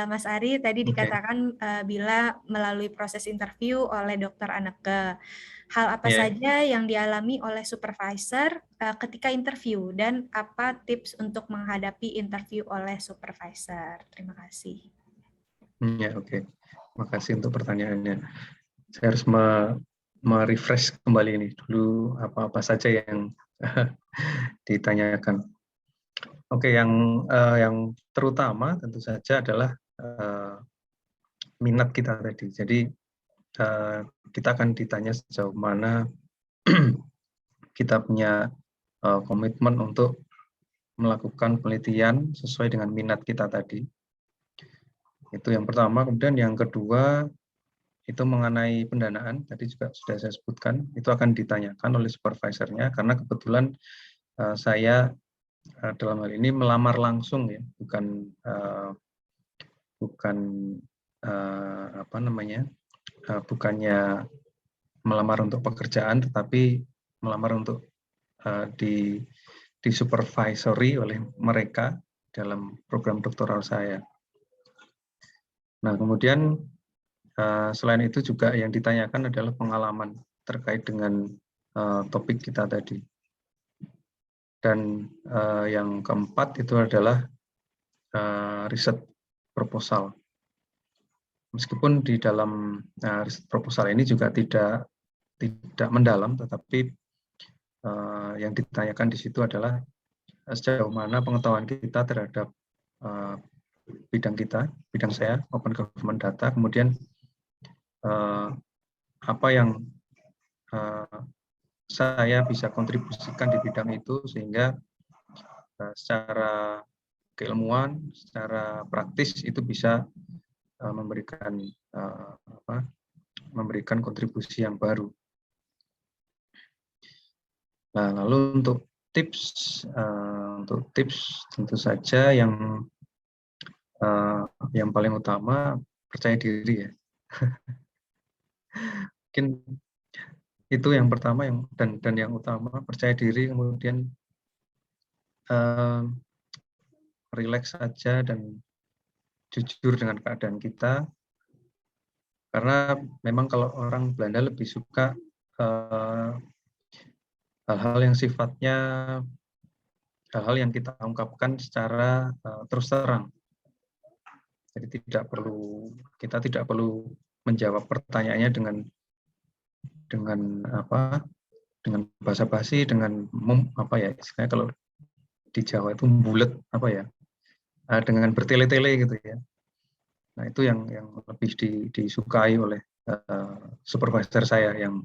Mas Ari tadi Oke, dikatakan bila melalui proses interview oleh Dokter Anneke. Hal apa iya. saja yang dialami oleh supervisor ketika interview dan apa tips untuk menghadapi interview oleh supervisor? Terima kasih. Ya, oke. Makasih untuk pertanyaannya. Saya harus refresh kembali ini dulu apa-apa saja yang ditanyakan. Oke, yang terutama tentu saja adalah minat kita tadi. Jadi kita akan ditanya sejauh mana kita punya komitmen untuk melakukan penelitian sesuai dengan minat kita tadi. Itu yang pertama. Kemudian yang kedua itu mengenai pendanaan, tadi juga sudah saya sebutkan, itu akan ditanyakan oleh supervisornya karena kebetulan saya dalam hal ini melamar langsung ya, bukan apa namanya, bukannya melamar untuk pekerjaan, tetapi melamar untuk di supervisory oleh mereka dalam program doktoral saya. Nah, kemudian selain itu juga yang ditanyakan adalah pengalaman terkait dengan topik kita tadi. Dan yang keempat itu adalah riset proposal. Meskipun di dalam riset proposal ini juga tidak mendalam, tetapi yang ditanyakan di situ adalah sejauh mana pengetahuan kita terhadap bidang saya, Open Government Data, kemudian apa yang saya bisa kontribusikan di bidang itu sehingga secara keilmuan, secara praktis itu bisa memberikan kontribusi yang baru. Nah, lalu untuk tips tentu saja yang paling utama percaya diri ya. Mungkin itu yang pertama dan yang utama percaya diri, kemudian rileks saja dan jujur dengan keadaan kita, karena memang kalau orang Belanda lebih suka hal-hal yang sifatnya hal-hal yang kita ungkapkan secara terus terang. Jadi kita tidak perlu menjawab pertanyaannya dengan basa-basi, dengan istilahnya kalau di Jawa itu bulet dengan bertele-tele gitu ya. Nah, itu yang lebih disukai oleh supervisor saya yang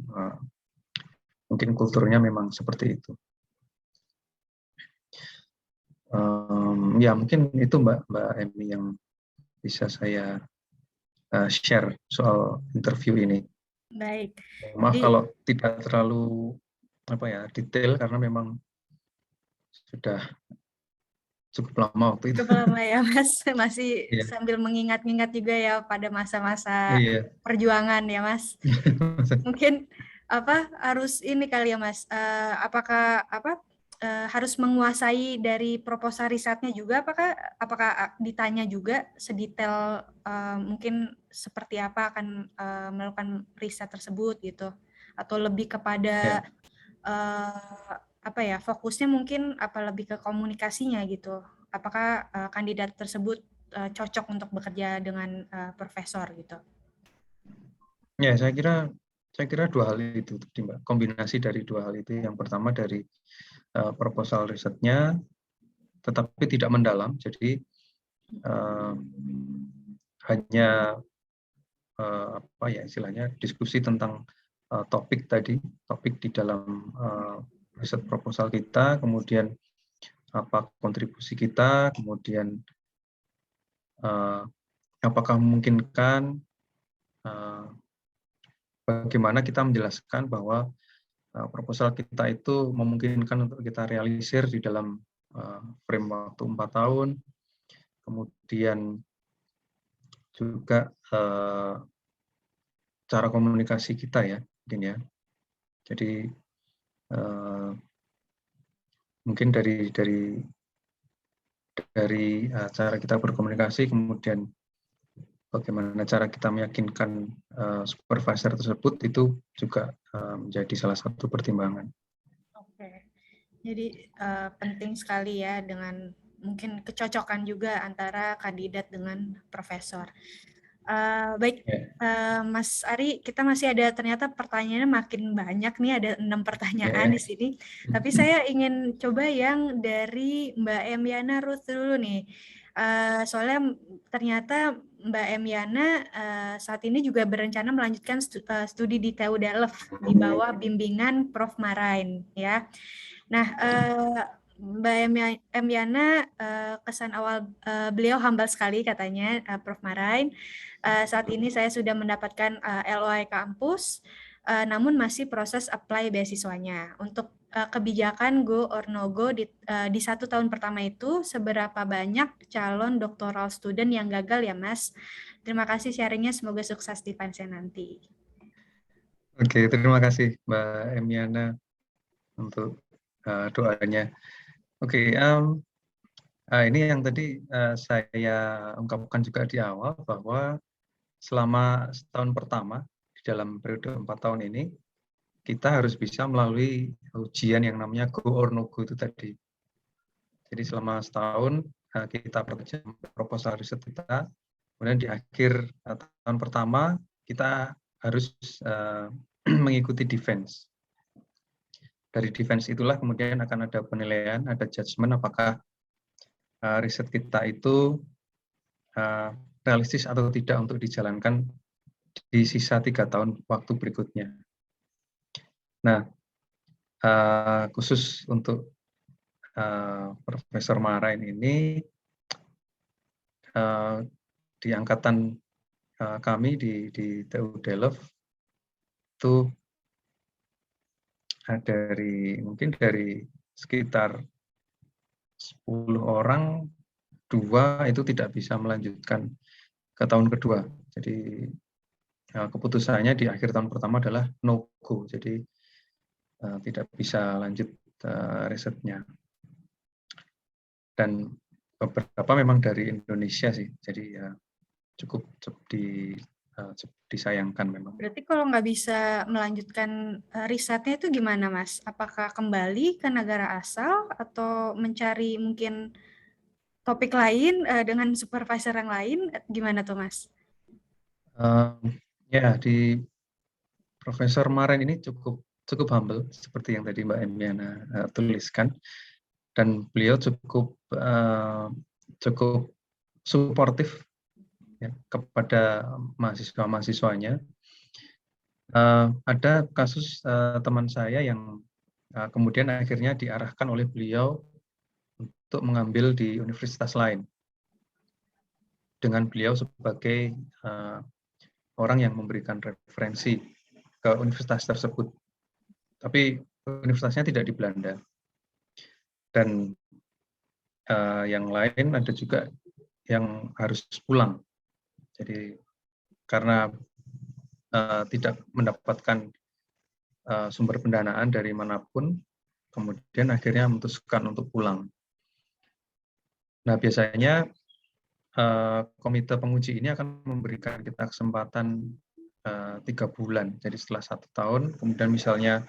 mungkin kulturnya memang seperti itu. Ya mungkin itu Mbak Emi yang bisa saya share soal interview ini. Baik. Maaf Jadi kalau tidak terlalu detail karena memang sudah cukup lama waktu itu. cukup lama ya Mas, masih Iya, sambil mengingat-ingat juga ya pada masa-masa iya. perjuangan ya Mas. Mungkin harus ini kali ya Mas, apakah harus menguasai dari proposal risetnya juga, apakah ditanya juga sedetail mungkin seperti apa akan melakukan riset tersebut gitu, atau lebih kepada Ya. apa ya, fokusnya mungkin lebih ke komunikasinya gitu. Apakah kandidat tersebut cocok untuk bekerja dengan profesor gitu? Ya, saya kira dua hal itu tadi, Mbak. Kombinasi dari dua hal itu. Yang pertama dari proposal risetnya, tetapi tidak mendalam. Jadi hanya apa ya istilahnya diskusi tentang topik tadi, topik di dalam riset proposal kita, kemudian apa kontribusi kita, kemudian apakah memungkinkan, bagaimana kita menjelaskan bahwa proposal kita itu memungkinkan untuk kita realisir di dalam frame waktu 4 tahun, kemudian juga cara komunikasi kita ya, mungkin ya. Jadi mungkin dari cara kita berkomunikasi, kemudian bagaimana cara kita meyakinkan supervisor tersebut itu juga menjadi salah satu pertimbangan. Oke, jadi penting sekali ya dengan mungkin kecocokan juga antara kandidat dengan profesor. Baik, Mas Ari, kita masih ada ternyata pertanyaannya makin banyak nih, ada 6 pertanyaan di sini. Tapi saya ingin coba yang dari Mbak Emiana Ruth dulu nih. Soalnya ternyata Mbak Emiana saat ini juga berencana melanjutkan studi di TU Delft di bawah bimbingan Prof. Marain ya. Nah, Mbak Emiana, kesan awal beliau humble sekali katanya, Prof. Marain. Saat ini saya sudah mendapatkan LOI kampus, namun masih proses apply beasiswanya. Untuk kebijakan go or no go di 1 tahun pertama itu, seberapa banyak calon doctoral student yang gagal ya Mas? Terima kasih sharingnya, semoga sukses di Pansy nanti. Oke, terima kasih Mbak Emiana untuk doanya. Oke, ini yang tadi saya ungkapkan juga di awal bahwa selama setahun pertama di dalam periode 4 tahun ini, kita harus bisa melalui ujian yang namanya go or no go itu tadi. Jadi selama setahun kita pertajam proposal riset kita, kemudian di akhir tahun pertama kita harus mengikuti defense. Dari defense itulah kemudian akan ada penilaian, ada judgement apakah riset kita itu realistis atau tidak untuk dijalankan di sisa 3 tahun waktu berikutnya. Nah, khusus untuk Profesor Marain ini di angkatan kami di TU Delft itu mungkin dari sekitar 10 orang, 2 itu tidak bisa melanjutkan ke tahun kedua. Jadi keputusannya di akhir tahun pertama adalah no go. Jadi tidak bisa lanjut risetnya. Dan beberapa memang dari Indonesia sih. Jadi ya cukup disayangkan memang. Berarti kalau nggak bisa melanjutkan risetnya itu gimana, Mas? Apakah kembali ke negara asal atau mencari mungkin topik lain dengan supervisor yang lain? Gimana tuh, Mas? Ya, di Profesor Marain ini cukup humble seperti yang tadi Mbak Emiana tuliskan, dan beliau cukup suportif ya, kepada mahasiswa-mahasiswanya. Ada kasus teman saya yang kemudian akhirnya diarahkan oleh beliau untuk mengambil di universitas lain, dengan beliau sebagai orang yang memberikan referensi ke universitas tersebut. Tapi universitasnya tidak di Belanda. Dan yang lain ada juga yang harus pulang. Jadi karena tidak mendapatkan sumber pendanaan dari manapun, kemudian akhirnya memutuskan untuk pulang. Nah, biasanya komite penguji ini akan memberikan kita kesempatan 3 bulan. Jadi setelah 1 tahun, kemudian misalnya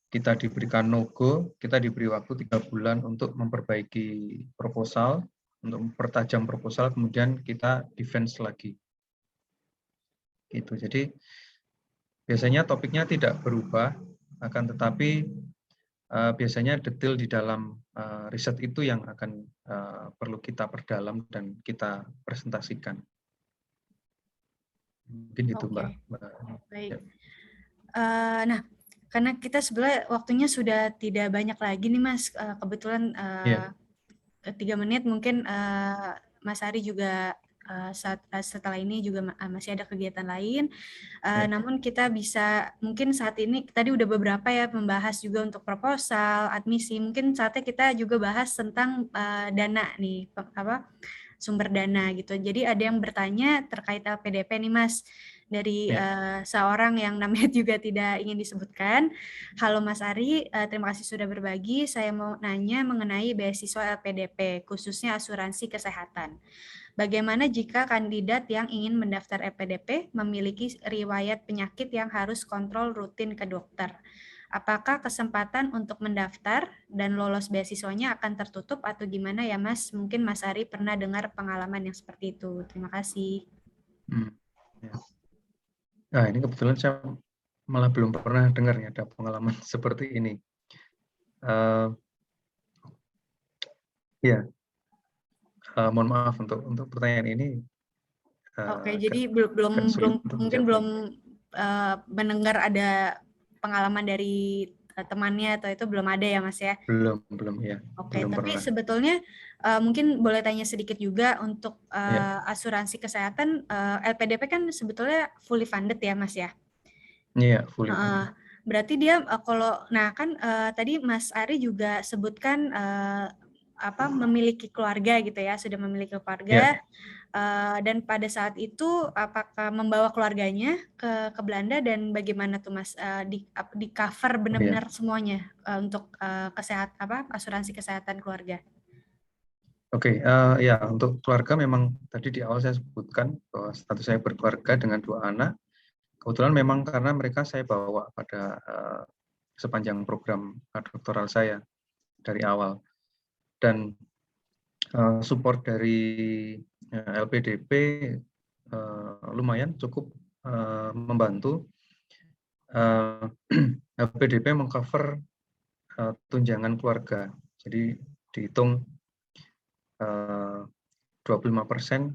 kita diberikan no-go, kita diberi waktu 3 bulan untuk memperbaiki proposal, untuk mempertajam proposal, kemudian kita defense lagi. Gitu. Jadi biasanya topiknya tidak berubah, akan tetapi biasanya detail di dalam riset itu yang akan perlu kita perdalam dan kita presentasikan. Mungkin itu, Oke, Mbak. baik. Ya. Nah, karena kita sebenarnya waktunya sudah tidak banyak lagi nih Mas, kebetulan Ya. 3 menit mungkin Mas Ari juga setelah ini juga masih ada kegiatan lain. Ya. Namun kita bisa mungkin saat ini tadi udah beberapa ya membahas juga untuk proposal, admisi. Mungkin saatnya kita juga bahas tentang dana nih, sumber dana gitu. Jadi ada yang bertanya terkait LPDP nih Mas, dari Ya. seorang yang namanya juga tidak ingin disebutkan. Halo Mas Ari, terima kasih sudah berbagi. Saya mau nanya mengenai beasiswa LPDP, khususnya asuransi kesehatan. Bagaimana jika kandidat yang ingin mendaftar LPDP memiliki riwayat penyakit yang harus kontrol rutin ke dokter? Apakah kesempatan untuk mendaftar dan lolos beasiswanya akan tertutup atau gimana ya Mas? Mungkin Mas Ari pernah dengar pengalaman yang seperti itu. Terima kasih. Ya. Nah, ini kebetulan saya malah belum pernah dengar ya ada pengalaman seperti ini. Ya, mohon maaf untuk pertanyaan ini Oke, agak, jadi belum agak sulit untuk mungkin menjawab. belum mendengar ada pengalaman dari temannya atau itu belum ada ya Mas ya? Belum ya, Oke, belum tapi pernah. sebetulnya mungkin boleh tanya sedikit juga untuk Ya, asuransi kesehatan, LPDP kan sebetulnya fully funded ya Mas ya? iya, fully Heeh. funded. Berarti dia kalau nah kan tadi Mas Ari juga sebutkan memiliki keluarga gitu ya, sudah memiliki Ya, keluarga dan pada saat itu apakah membawa keluarganya ke Belanda dan bagaimana tuh Mas di cover oh ya. benar-benar semuanya untuk asuransi kesehatan keluarga? Oke, ya untuk keluarga memang tadi di awal saya sebutkan bahwa status saya berkeluarga dengan 2 anak. Kebetulan memang karena mereka saya bawa pada sepanjang program doktoral saya dari awal. Dan support dari LPDP lumayan cukup membantu. LPDP mengcover tunjangan keluarga. Jadi dihitung 25%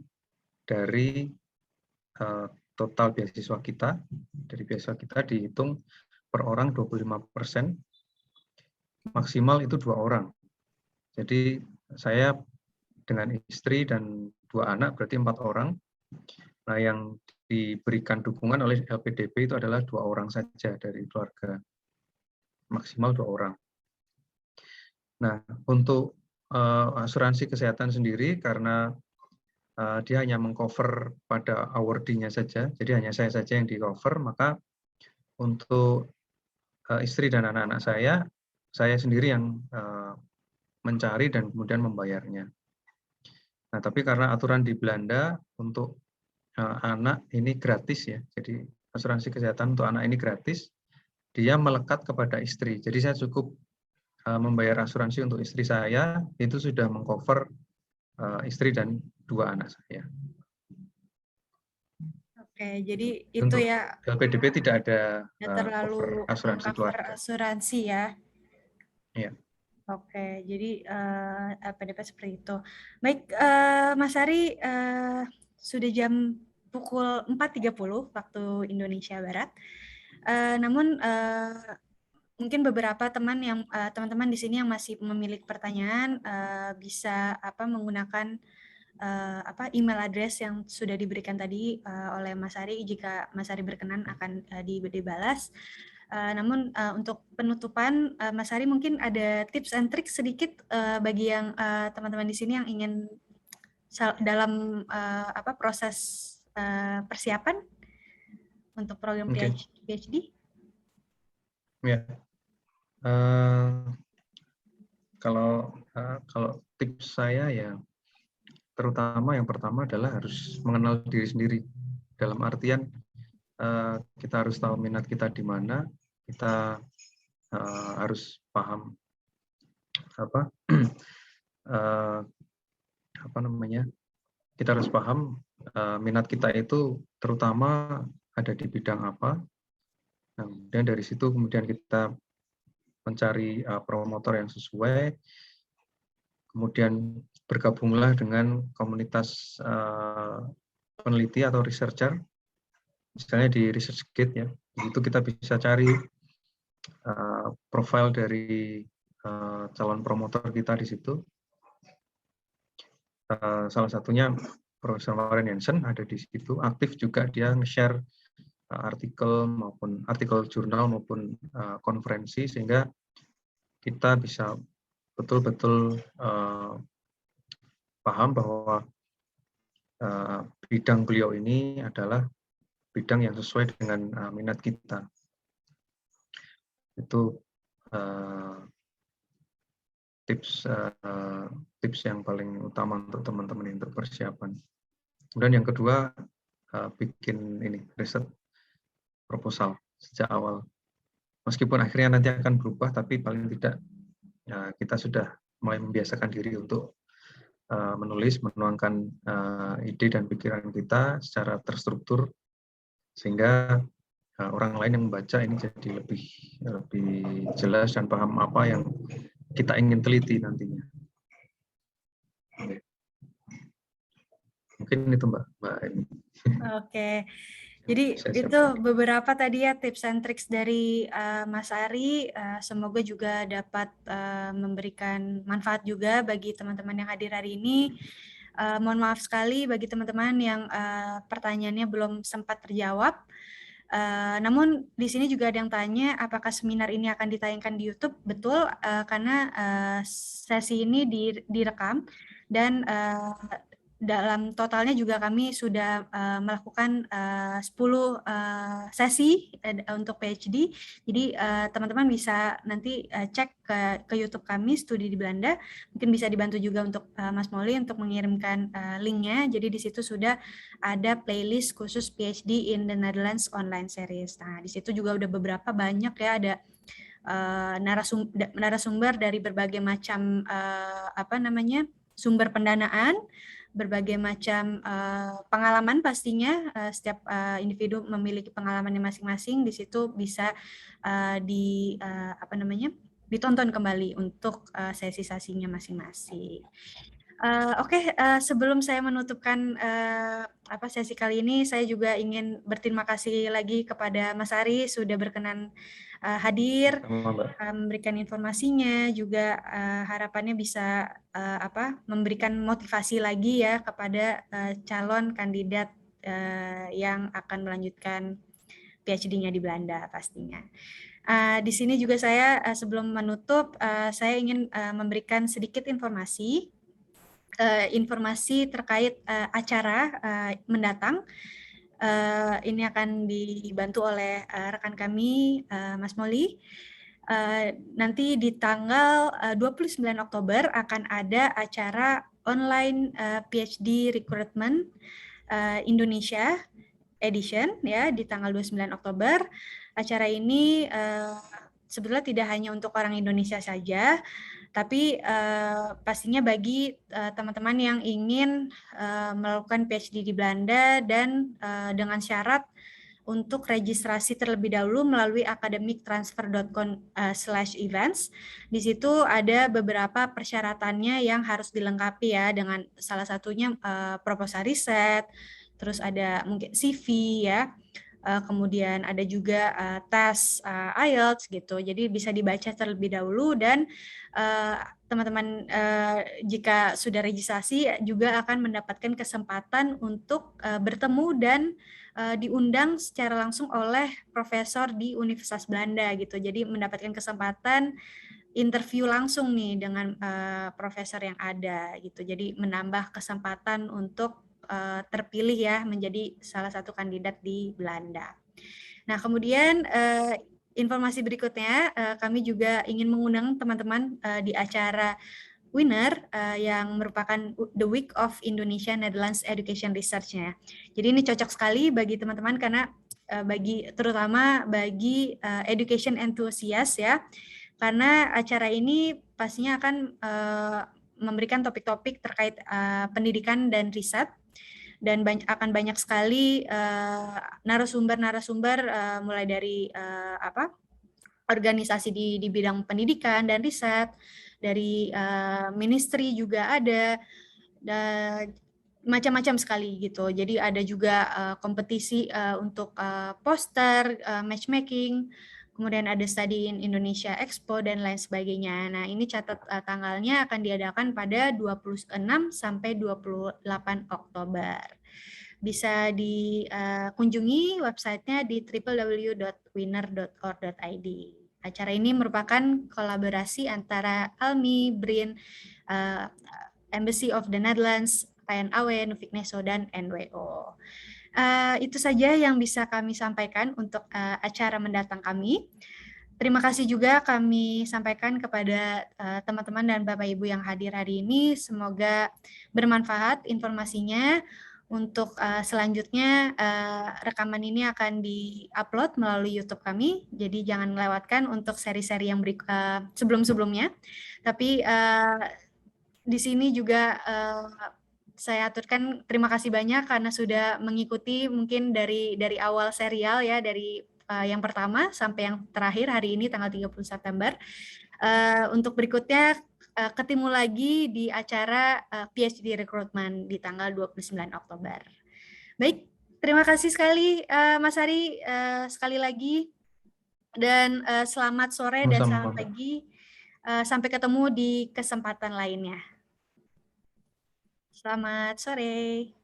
dari total beasiswa kita. Dari beasiswa kita dihitung per orang 25%, maksimal itu 2 orang. Jadi saya dengan istri dan 2 anak berarti 4 orang. Nah, yang diberikan dukungan oleh LPDP itu adalah 2 orang saja dari keluarga, maksimal 2 orang. Nah, untuk asuransi kesehatan sendiri karena dia hanya mengcover pada awardee-nya saja, jadi hanya saya saja yang di-cover, maka untuk istri dan anak-anak saya sendiri yang mencari dan kemudian membayarnya. Nah, tapi karena aturan di Belanda untuk anak ini gratis ya, jadi asuransi kesehatan untuk anak ini gratis, dia melekat kepada istri. Jadi saya cukup membayar asuransi untuk istri saya, itu sudah mengcover istri dan 2 anak saya. Oke, jadi itu Untuk ya LPDP tidak ada nggak cover terlalu asuransi meng-cover keluarga. asuransi ya. Ya. Oke, jadi LPDP seperti itu. Baik, Mas Ari, sudah jam pukul 4.30 waktu Indonesia Barat. Namun mungkin beberapa teman-teman di sini yang masih memiliki pertanyaan bisa menggunakan email address yang sudah diberikan tadi oleh Mas Ari. Jika Mas Ari berkenan akan dibalas. Namun untuk penutupan, Mas Ari mungkin ada tips and trick sedikit bagi yang teman-teman di sini yang ingin dalam proses persiapan untuk program Oke. PhD? Ya. Kalau tips saya ya terutama yang pertama adalah harus mengenal diri sendiri. Dalam artian kita harus tahu minat kita di mana, kita harus paham apa apa namanya, kita harus paham minat kita itu terutama ada di bidang apa. Nah, kemudian dari situ kemudian kita mencari promotor yang sesuai, kemudian bergabunglah dengan komunitas peneliti atau researcher, misalnya di ResearchGate ya. Itu kita bisa cari profil dari calon promotor kita di situ. Salah satunya Profesor Warren Jensen ada di situ, aktif juga dia nge-share artikel maupun artikel jurnal maupun konferensi, sehingga kita bisa betul-betul paham bahwa bidang beliau ini adalah bidang yang sesuai dengan minat kita. Itu tips yang paling utama untuk teman-teman untuk persiapan. Kemudian yang kedua, bikin ini riset proposal sejak awal. Meskipun akhirnya nanti akan berubah, tapi paling tidak kita sudah mulai membiasakan diri untuk menulis, menuangkan ide dan pikiran kita secara terstruktur, sehingga orang lain yang membaca ini jadi lebih jelas dan paham apa yang kita ingin teliti nantinya. Mungkin itu Mbak Eni. Oke. Jadi itu beberapa tadi ya tips and tricks dari Mas Ari. Semoga juga dapat memberikan manfaat juga bagi teman-teman yang hadir hari ini. Mohon maaf sekali bagi teman-teman yang pertanyaannya belum sempat terjawab. Namun di sini juga ada yang tanya apakah seminar ini akan ditayangkan di YouTube. Betul, karena sesi ini direkam dan dalam totalnya juga kami sudah melakukan 10 sesi untuk PhD. Jadi teman-teman bisa nanti cek ke YouTube kami, Studi di Belanda. Mungkin bisa dibantu juga untuk Mas Molly untuk mengirimkan linknya. Jadi di situ sudah ada playlist khusus PhD in the Netherlands online series. Nah, di situ juga udah beberapa banyak ya, ada narasumber dari berbagai macam sumber pendanaan, berbagai macam pengalaman pastinya. Setiap individu memiliki pengalamannya masing-masing. Di situ bisa ditonton kembali untuk sesi-sesinya masing-masing. Oke, sebelum saya menutupkan sesi kali ini, saya juga ingin berterima kasih lagi kepada Mas Ari sudah berkenan hadir, memberikan informasinya, juga harapannya bisa memberikan motivasi lagi ya kepada calon kandidat yang akan melanjutkan PhD-nya di Belanda pastinya. Di sini juga saya sebelum menutup, saya ingin memberikan sedikit informasi terkait acara mendatang. Ini akan dibantu oleh rekan kami, Mas Molly. Nanti di tanggal 29 Oktober akan ada acara online PhD Recruitment Indonesia Edition ya, di tanggal 29 Oktober. Acara ini sebetulnya tidak hanya untuk orang Indonesia saja, tapi pastinya bagi teman-teman yang ingin melakukan PhD di Belanda dan dengan syarat untuk registrasi terlebih dahulu melalui academictransfer.com/events. Di situ ada beberapa persyaratannya yang harus dilengkapi ya, dengan salah satunya proposal riset, terus ada mungkin CV ya. Kemudian ada juga tes IELTS gitu. Jadi bisa dibaca terlebih dahulu, dan teman-teman jika sudah registrasi juga akan mendapatkan kesempatan untuk bertemu dan diundang secara langsung oleh profesor di Universitas Belanda gitu. Jadi mendapatkan kesempatan interview langsung nih dengan profesor yang ada gitu. Jadi menambah kesempatan untuk terpilih ya menjadi salah satu kandidat di Belanda. Nah, kemudian informasi berikutnya, kami juga ingin mengundang teman-teman di acara Winner yang merupakan The Week of Indonesia Netherlands Education Research-nya. Jadi ini cocok sekali bagi teman-teman karena terutama bagi education enthusiast ya, karena acara ini pastinya akan memberikan topik-topik terkait pendidikan dan riset, dan akan banyak sekali narasumber-narasumber mulai dari organisasi di bidang pendidikan dan riset, dari ministry juga ada, dan macam-macam sekali gitu. Jadi ada juga kompetisi untuk poster, matchmaking, kemudian ada Study in Indonesia Expo dan lain sebagainya. Nah, ini catat tanggalnya akan diadakan pada 26 sampai 28 Oktober. Bisa dikunjungi websitenya di www.winner.org.id. Acara ini merupakan kolaborasi antara ALMI, BRIN, Embassy of the Netherlands, PNAW, Nufikneso, dan NWO. Itu saja yang bisa kami sampaikan untuk acara mendatang kami. Terima kasih juga kami sampaikan kepada teman-teman dan Bapak Ibu yang hadir hari ini. Semoga bermanfaat informasinya. Untuk selanjutnya rekaman ini akan di-upload melalui YouTube kami. Jadi jangan melewatkan untuk seri-seri yang sebelum-sebelumnya. Tapi di sini juga saya aturkan terima kasih banyak karena sudah mengikuti mungkin dari awal serial ya, dari yang pertama sampai yang terakhir hari ini tanggal 30 September. Untuk berikutnya ketemu lagi di acara PhD Recruitment di tanggal 29 Oktober. Baik, terima kasih sekali Mas Ari sekali lagi, dan selamat sore dan selamat pagi. Sampai ketemu di kesempatan lainnya. Selamat sore.